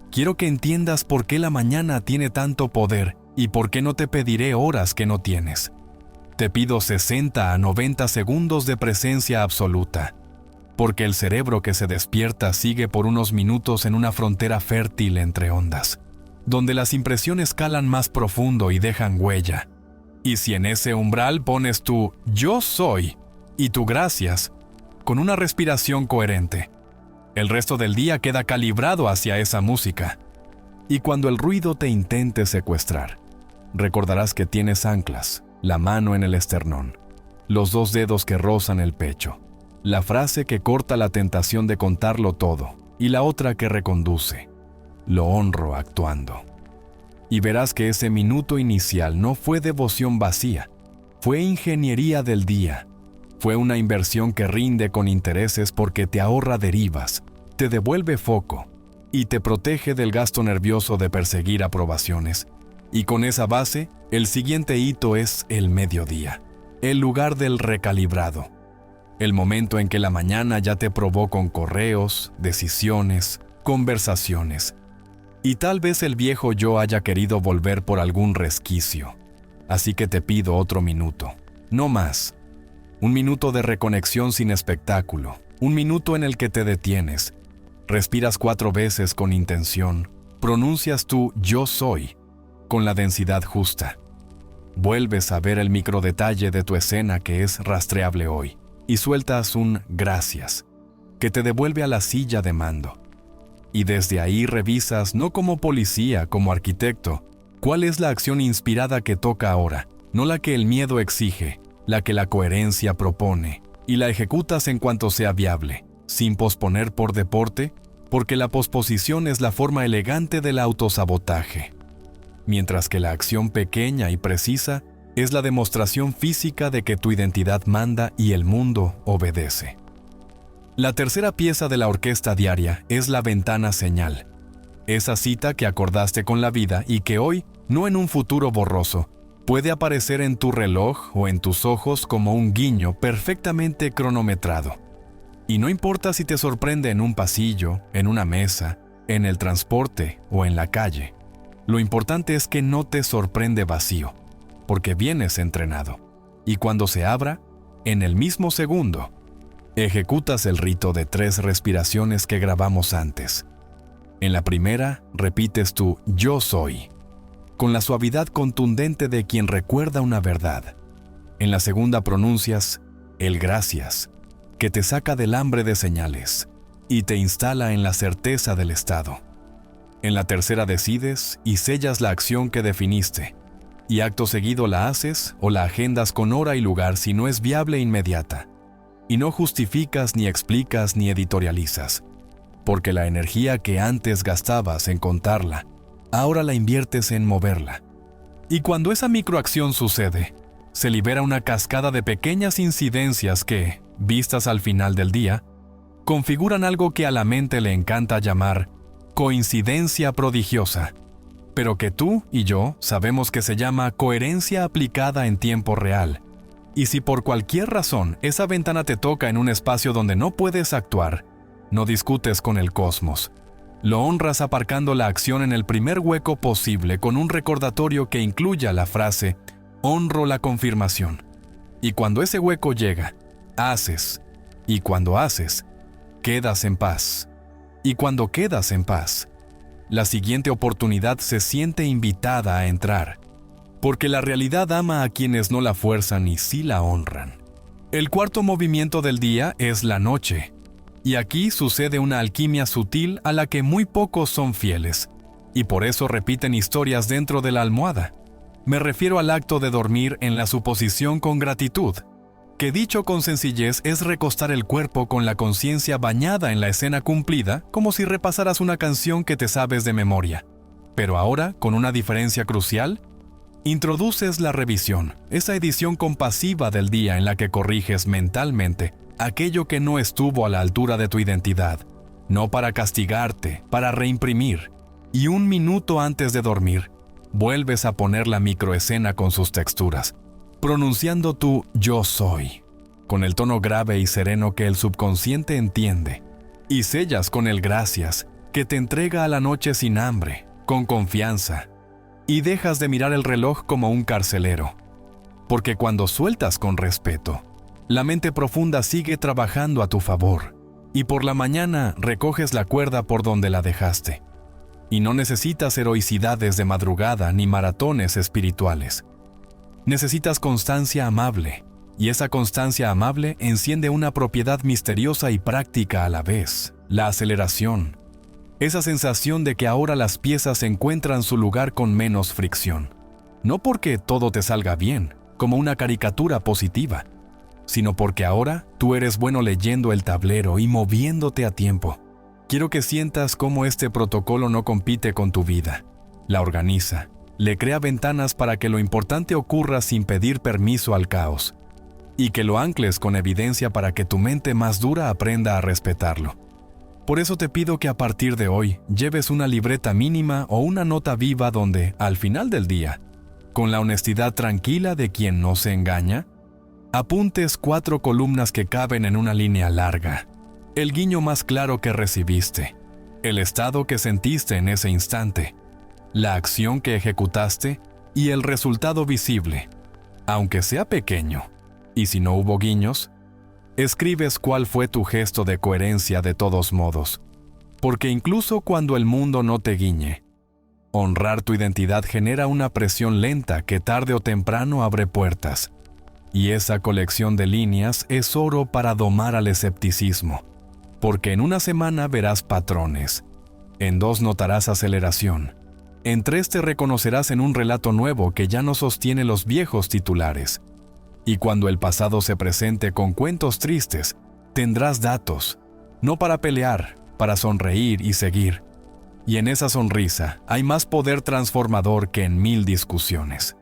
Quiero que entiendas por qué la mañana tiene tanto poder y por qué no te pediré horas que no tienes. Te pido 60 a 90 segundos de presencia absoluta, porque el cerebro que se despierta sigue por unos minutos en una frontera fértil entre ondas, donde las impresiones calan más profundo y dejan huella. Y si en ese umbral pones tu yo soy y tu gracias, con una respiración coherente, el resto del día queda calibrado hacia esa música. Y cuando el ruido te intente secuestrar, recordarás que tienes anclas, la mano en el esternón, los 2 dedos que rozan el pecho, la frase que corta la tentación de contarlo todo y la otra que reconduce. Lo honro actuando. Y verás que ese minuto inicial no fue devoción vacía, fue ingeniería del día. Fue una inversión que rinde con intereses porque te ahorra derivas, te devuelve foco y te protege del gasto nervioso de perseguir aprobaciones. Y con esa base, el siguiente hito es el mediodía, el lugar del recalibrado. El momento en que la mañana ya te probó con correos, decisiones, conversaciones. Y tal vez el viejo yo haya querido volver por algún resquicio. Así que te pido otro minuto, no más. Un minuto de reconexión sin espectáculo, un minuto en el que te detienes, respiras 4 veces con intención, pronuncias tu yo soy con la densidad justa. Vuelves a ver el microdetalle de tu escena que es rastreable hoy y sueltas un gracias que te devuelve a la silla de mando. Y desde ahí revisas, no como policía, como arquitecto, cuál es la acción inspirada que toca ahora, no la que el miedo exige, la que la coherencia propone, y la ejecutas en cuanto sea viable, sin posponer por deporte, porque la posposición es la forma elegante del autosabotaje, mientras que la acción pequeña y precisa es la demostración física de que tu identidad manda y el mundo obedece. La tercera pieza de la orquesta diaria es la ventana señal, Esa cita que acordaste con la vida y que hoy, no en un futuro borroso, puede aparecer en tu reloj o en tus ojos como un guiño perfectamente cronometrado. Y no importa si te sorprende en un pasillo, en una mesa, en el transporte o en la calle. Lo importante es que no te sorprende vacío, porque vienes entrenado. Y cuando se abra, en el mismo segundo, ejecutas el rito de 3 respiraciones que grabamos antes. En la primera, repites tu yo soy, con la suavidad contundente de quien recuerda una verdad. En la segunda pronuncias el gracias, que te saca del hambre de señales y te instala en la certeza del estado. En la tercera decides y sellas la acción que definiste, y acto seguido la haces o la agendas con hora y lugar si no es viable e inmediata. Y no justificas ni explicas ni editorializas, porque la energía que antes gastabas en contarla, ahora la inviertes en moverla. Y cuando esa microacción sucede, se libera una cascada de pequeñas incidencias que, vistas al final del día, configuran algo que a la mente le encanta llamar coincidencia prodigiosa, pero que tú y yo sabemos que se llama coherencia aplicada en tiempo real. Y si por cualquier razón esa ventana te toca en un espacio donde no puedes actuar, no discutes con el cosmos. Lo honras aparcando la acción en el primer hueco posible con un recordatorio que incluya la frase «honro la confirmación». Y cuando ese hueco llega, haces. Y cuando haces, quedas en paz. Y cuando quedas en paz, la siguiente oportunidad se siente invitada a entrar, porque la realidad ama a quienes no la fuerzan y sí la honran. El cuarto movimiento del día es la noche, y aquí sucede una alquimia sutil a la que muy pocos son fieles, y por eso repiten historias dentro de la almohada. Me refiero al acto de dormir en la suposición con gratitud, que dicho con sencillez es recostar el cuerpo con la conciencia bañada en la escena cumplida, como si repasaras una canción que te sabes de memoria. Pero ahora, con una diferencia crucial, introduces la revisión, esa edición compasiva del día en la que corriges mentalmente aquello que no estuvo a la altura de tu identidad, no para castigarte, para reimprimir. Y un minuto antes de dormir, vuelves a poner la microescena con sus texturas, pronunciando tu yo soy, con el tono grave y sereno que el subconsciente entiende, y sellas con el gracias, que te entrega a la noche sin hambre, con confianza, y dejas de mirar el reloj como un carcelero, porque cuando sueltas con respeto, la mente profunda sigue trabajando a tu favor, y por la mañana recoges la cuerda por donde la dejaste. Y no necesitas heroicidades de madrugada ni maratones espirituales. Necesitas constancia amable, y esa constancia amable enciende una propiedad misteriosa y práctica a la vez, la aceleración. Esa sensación de que ahora las piezas encuentran su lugar con menos fricción. No porque todo te salga bien, como una caricatura positiva, sino porque ahora tú eres bueno leyendo el tablero y moviéndote a tiempo. Quiero que sientas cómo este protocolo no compite con tu vida, la organiza, le crea ventanas para que lo importante ocurra sin pedir permiso al caos, y que lo ancles con evidencia para que tu mente más dura aprenda a respetarlo. Por eso te pido que a partir de hoy lleves una libreta mínima o una nota viva donde, al final del día, con la honestidad tranquila de quien no se engaña, apuntes 4 columnas que caben en una línea larga. El guiño más claro que recibiste, el estado que sentiste en ese instante, la acción que ejecutaste y el resultado visible, aunque sea pequeño. Y si no hubo guiños, escribes cuál fue tu gesto de coherencia de todos modos, porque incluso cuando el mundo no te guiñe, honrar tu identidad genera una presión lenta que tarde o temprano abre puertas, y esa colección de líneas es oro para domar al escepticismo, porque en una semana verás patrones, en 2 notarás aceleración, en 3 te reconocerás en un relato nuevo que ya no sostiene los viejos titulares. Y cuando el pasado se presente con cuentos tristes, tendrás datos, no para pelear, para sonreír y seguir. Y en esa sonrisa hay más poder transformador que en 1000 discusiones.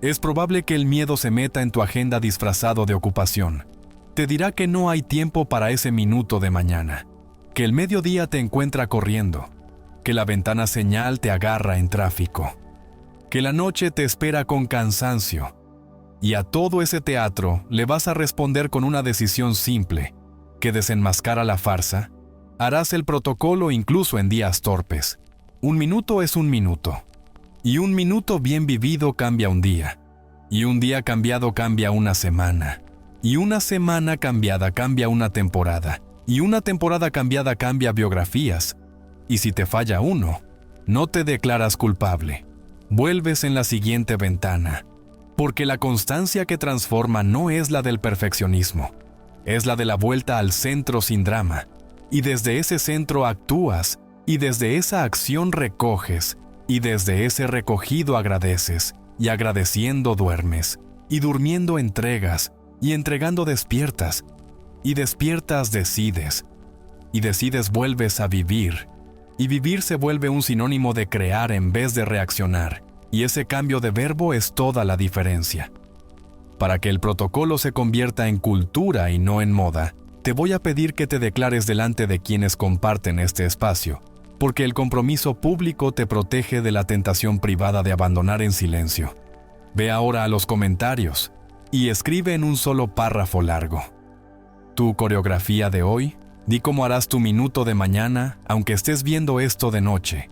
Es probable que el miedo se meta en tu agenda disfrazado de ocupación. Te dirá que no hay tiempo para ese minuto de mañana, que el mediodía te encuentra corriendo, que la ventana señal te agarra en tráfico, que la noche te espera con cansancio, y a todo ese teatro le vas a responder con una decisión simple, que desenmascara la farsa. Harás el protocolo incluso en días torpes. 1 minuto es 1 minuto, y 1 minuto bien vivido cambia un día, y un día cambiado cambia una semana, y una semana cambiada cambia una temporada, y una temporada cambiada cambia biografías. Y si te falla uno, no te declaras culpable. Vuelves en la siguiente ventana, porque la constancia que transforma no es la del perfeccionismo, es la de la vuelta al centro sin drama, y desde ese centro actúas, y desde esa acción recoges, y desde ese recogido agradeces, y agradeciendo duermes, y durmiendo entregas, y entregando despiertas, y despiertas decides, y decides vuelves a vivir, y vivir se vuelve un sinónimo de crear en vez de reaccionar, y ese cambio de verbo es toda la diferencia. Para que el protocolo se convierta en cultura y no en moda, te voy a pedir que te declares delante de quienes comparten este espacio, porque el compromiso público te protege de la tentación privada de abandonar en silencio. Ve ahora a los comentarios y escribe en un solo párrafo largo. Tu coreografía de hoy, di cómo harás tu minuto de mañana, aunque estés viendo esto de noche.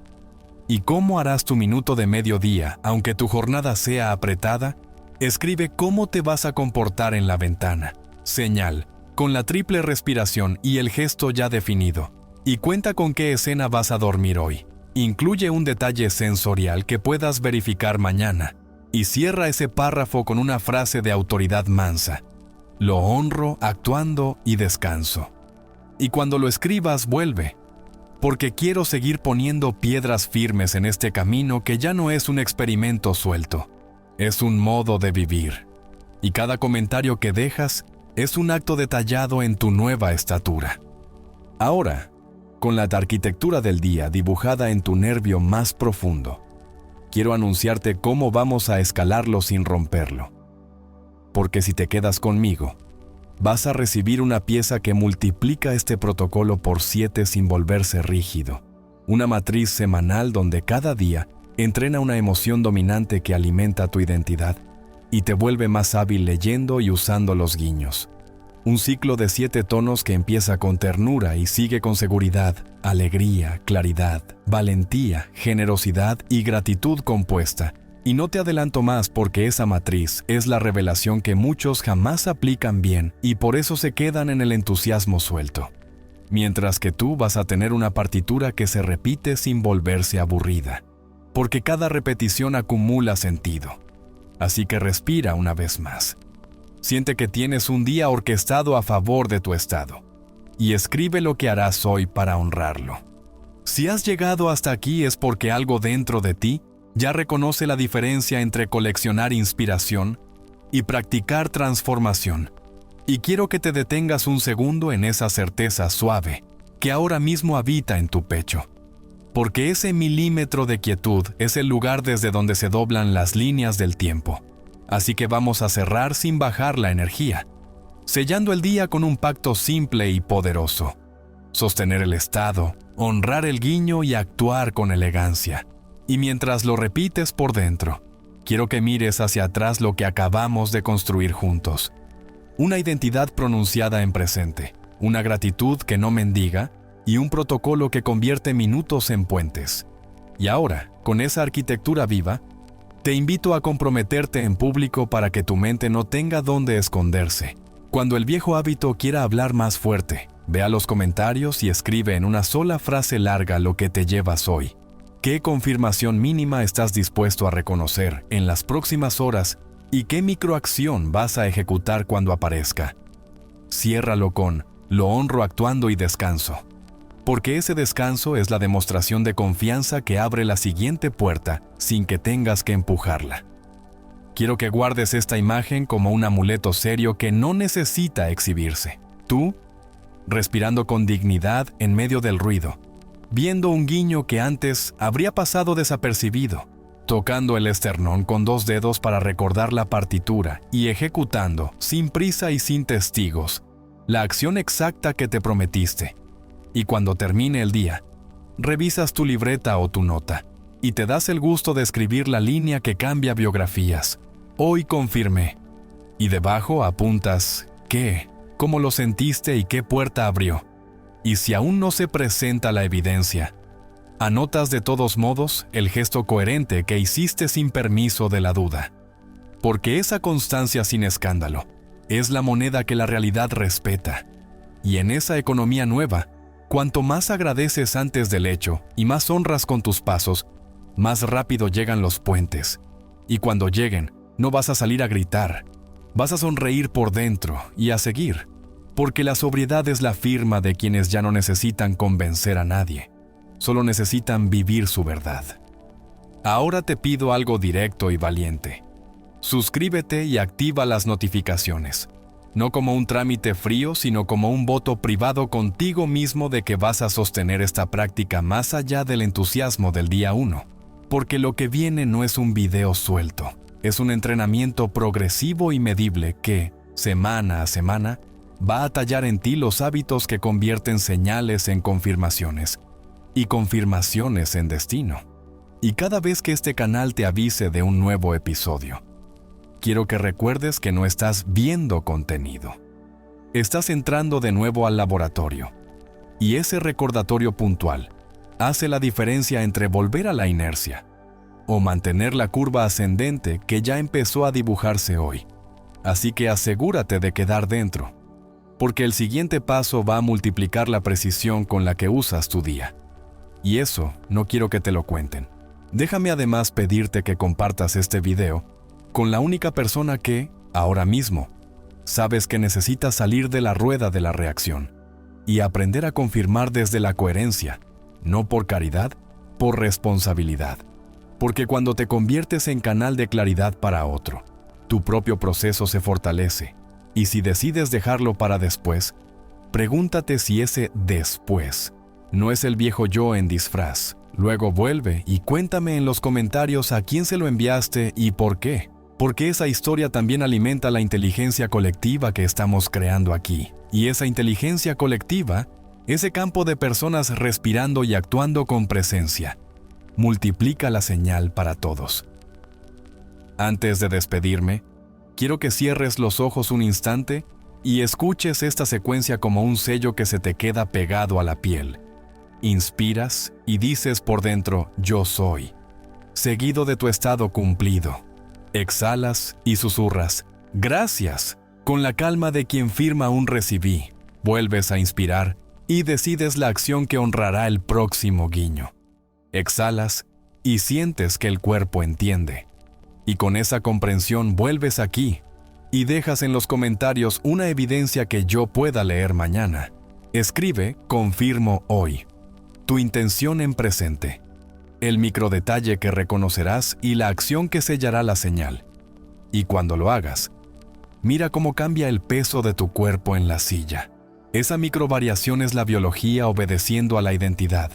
Y cómo harás tu minuto de mediodía, aunque tu jornada sea apretada. Escribe cómo te vas a comportar en la ventana. Señal, con la triple respiración y el gesto ya definido. Y cuenta con qué escena vas a dormir hoy. Incluye un detalle sensorial que puedas verificar mañana. Y cierra ese párrafo con una frase de autoridad mansa. Lo honro actuando y descanso. Y cuando lo escribas, vuelve. Porque quiero seguir poniendo piedras firmes en este camino que ya no es un experimento suelto. Es un modo de vivir. Y cada comentario que dejas es un acto detallado en tu nueva estatura. Ahora, con la arquitectura del día dibujada en tu nervio más profundo, quiero anunciarte cómo vamos a escalarlo sin romperlo. Porque si te quedas conmigo, vas a recibir una pieza que multiplica este protocolo por 7 sin volverse rígido. Una matriz semanal donde cada día entrena una emoción dominante que alimenta tu identidad y te vuelve más hábil leyendo y usando los guiños. Un ciclo de 7 tonos que empieza con ternura y sigue con seguridad, alegría, claridad, valentía, generosidad y gratitud compuesta. Y no te adelanto más porque esa matriz es la revelación que muchos jamás aplican bien y por eso se quedan en el entusiasmo suelto. Mientras que tú vas a tener una partitura que se repite sin volverse aburrida, porque cada repetición acumula sentido. Así que respira una vez más. Siente que tienes un día orquestado a favor de tu estado y escribe lo que harás hoy para honrarlo. Si has llegado hasta aquí es porque algo dentro de ti ya reconoce la diferencia entre coleccionar inspiración y practicar transformación. Y quiero que te detengas un segundo en esa certeza suave que ahora mismo habita en tu pecho. Porque ese milímetro de quietud es el lugar desde donde se doblan las líneas del tiempo. Así que vamos a cerrar sin bajar la energía, sellando el día con un pacto simple y poderoso. Sostener el estado, honrar el guiño y actuar con elegancia. Y mientras lo repites por dentro, quiero que mires hacia atrás lo que acabamos de construir juntos. Una identidad pronunciada en presente, una gratitud que no mendiga y un protocolo que convierte minutos en puentes. Y ahora, con esa arquitectura viva, te invito a comprometerte en público para que tu mente no tenga dónde esconderse. Cuando el viejo hábito quiera hablar más fuerte, ve a los comentarios y escribe en una sola frase larga lo que te llevas hoy. ¿Qué confirmación mínima estás dispuesto a reconocer en las próximas horas y qué microacción vas a ejecutar cuando aparezca? Ciérralo con "lo honro actuando y descanso", porque ese descanso es la demostración de confianza que abre la siguiente puerta sin que tengas que empujarla. Quiero que guardes esta imagen como un amuleto serio que no necesita exhibirse. Tú, respirando con dignidad en medio del ruido, viendo un guiño que antes habría pasado desapercibido, tocando el esternón con 2 dedos para recordar la partitura y ejecutando, sin prisa y sin testigos, la acción exacta que te prometiste. Y cuando termine el día, revisas tu libreta o tu nota y te das el gusto de escribir la línea que cambia biografías. Hoy confirmé. Y debajo apuntas qué, cómo lo sentiste y qué puerta abrió. Y si aún no se presenta la evidencia, anotas de todos modos el gesto coherente que hiciste sin permiso de la duda. Porque esa constancia sin escándalo es la moneda que la realidad respeta. Y en esa economía nueva, cuanto más agradeces antes del hecho y más honras con tus pasos, más rápido llegan los puentes. Y cuando lleguen, no vas a salir a gritar, vas a sonreír por dentro y a seguir, porque la sobriedad es la firma de quienes ya no necesitan convencer a nadie, solo necesitan vivir su verdad. Ahora te pido algo directo y valiente. Suscríbete y activa las notificaciones, no como un trámite frío, sino como un voto privado contigo mismo de que vas a sostener esta práctica más allá del entusiasmo del día 1, porque lo que viene no es un video suelto, es un entrenamiento progresivo y medible que, semana a semana, va a tallar en ti los hábitos que convierten señales en confirmaciones y confirmaciones en destino. Y cada vez que este canal te avise de un nuevo episodio, quiero que recuerdes que no estás viendo contenido. Estás entrando de nuevo al laboratorio. Y ese recordatorio puntual hace la diferencia entre volver a la inercia o mantener la curva ascendente que ya empezó a dibujarse hoy. Así que asegúrate de quedar dentro, porque el siguiente paso va a multiplicar la precisión con la que usas tu día. Y eso no quiero que te lo cuenten. Déjame además pedirte que compartas este video con la única persona que, ahora mismo, sabes que necesita salir de la rueda de la reacción y aprender a confirmar desde la coherencia, no por caridad, por responsabilidad. Porque cuando te conviertes en canal de claridad para otro, tu propio proceso se fortalece. Y si decides dejarlo para después, pregúntate si ese después no es el viejo yo en disfraz. Luego vuelve y cuéntame en los comentarios a quién se lo enviaste y por qué. Porque esa historia también alimenta la inteligencia colectiva que estamos creando aquí. Y esa inteligencia colectiva, ese campo de personas respirando y actuando con presencia, multiplica la señal para todos. Antes de despedirme, quiero que cierres los ojos un instante y escuches esta secuencia como un sello que se te queda pegado a la piel. Inspiras y dices por dentro, yo soy, seguido de tu estado cumplido. Exhalas y susurras, gracias, con la calma de quien firma un recibí. Vuelves a inspirar y decides la acción que honrará el próximo guiño. Exhalas y sientes que el cuerpo entiende. Y con esa comprensión vuelves aquí y dejas en los comentarios una evidencia que yo pueda leer mañana. Escribe, confirmo hoy. Tu intención en presente. El microdetalle que reconocerás y la acción que sellará la señal. Y cuando lo hagas, mira cómo cambia el peso de tu cuerpo en la silla. Esa microvariación es la biología obedeciendo a la identidad.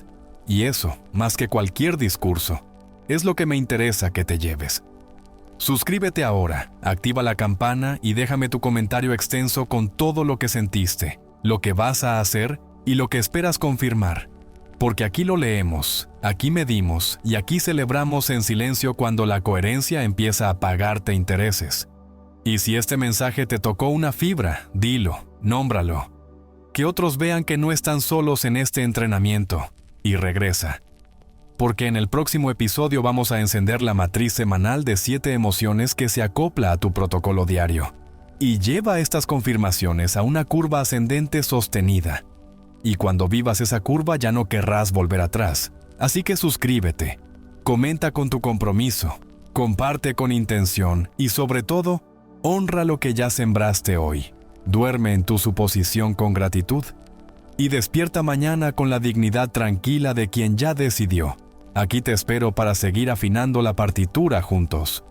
Y eso, más que cualquier discurso, es lo que me interesa que te lleves. Suscríbete ahora, activa la campana y déjame tu comentario extenso con todo lo que sentiste, lo que vas a hacer y lo que esperas confirmar. Porque aquí lo leemos, aquí medimos y aquí celebramos en silencio cuando la coherencia empieza a pagarte intereses. Y si este mensaje te tocó una fibra, dilo, nómbralo. Que otros vean que no están solos en este entrenamiento. Y regresa. Porque en el próximo episodio vamos a encender la matriz semanal de 7 emociones que se acopla a tu protocolo diario. Y lleva estas confirmaciones a una curva ascendente sostenida. Y cuando vivas esa curva ya no querrás volver atrás. Así que suscríbete, comenta con tu compromiso, comparte con intención y sobre todo, honra lo que ya sembraste hoy. Duerme en tu suposición con gratitud y despierta mañana con la dignidad tranquila de quien ya decidió. Aquí te espero para seguir afinando la partitura juntos.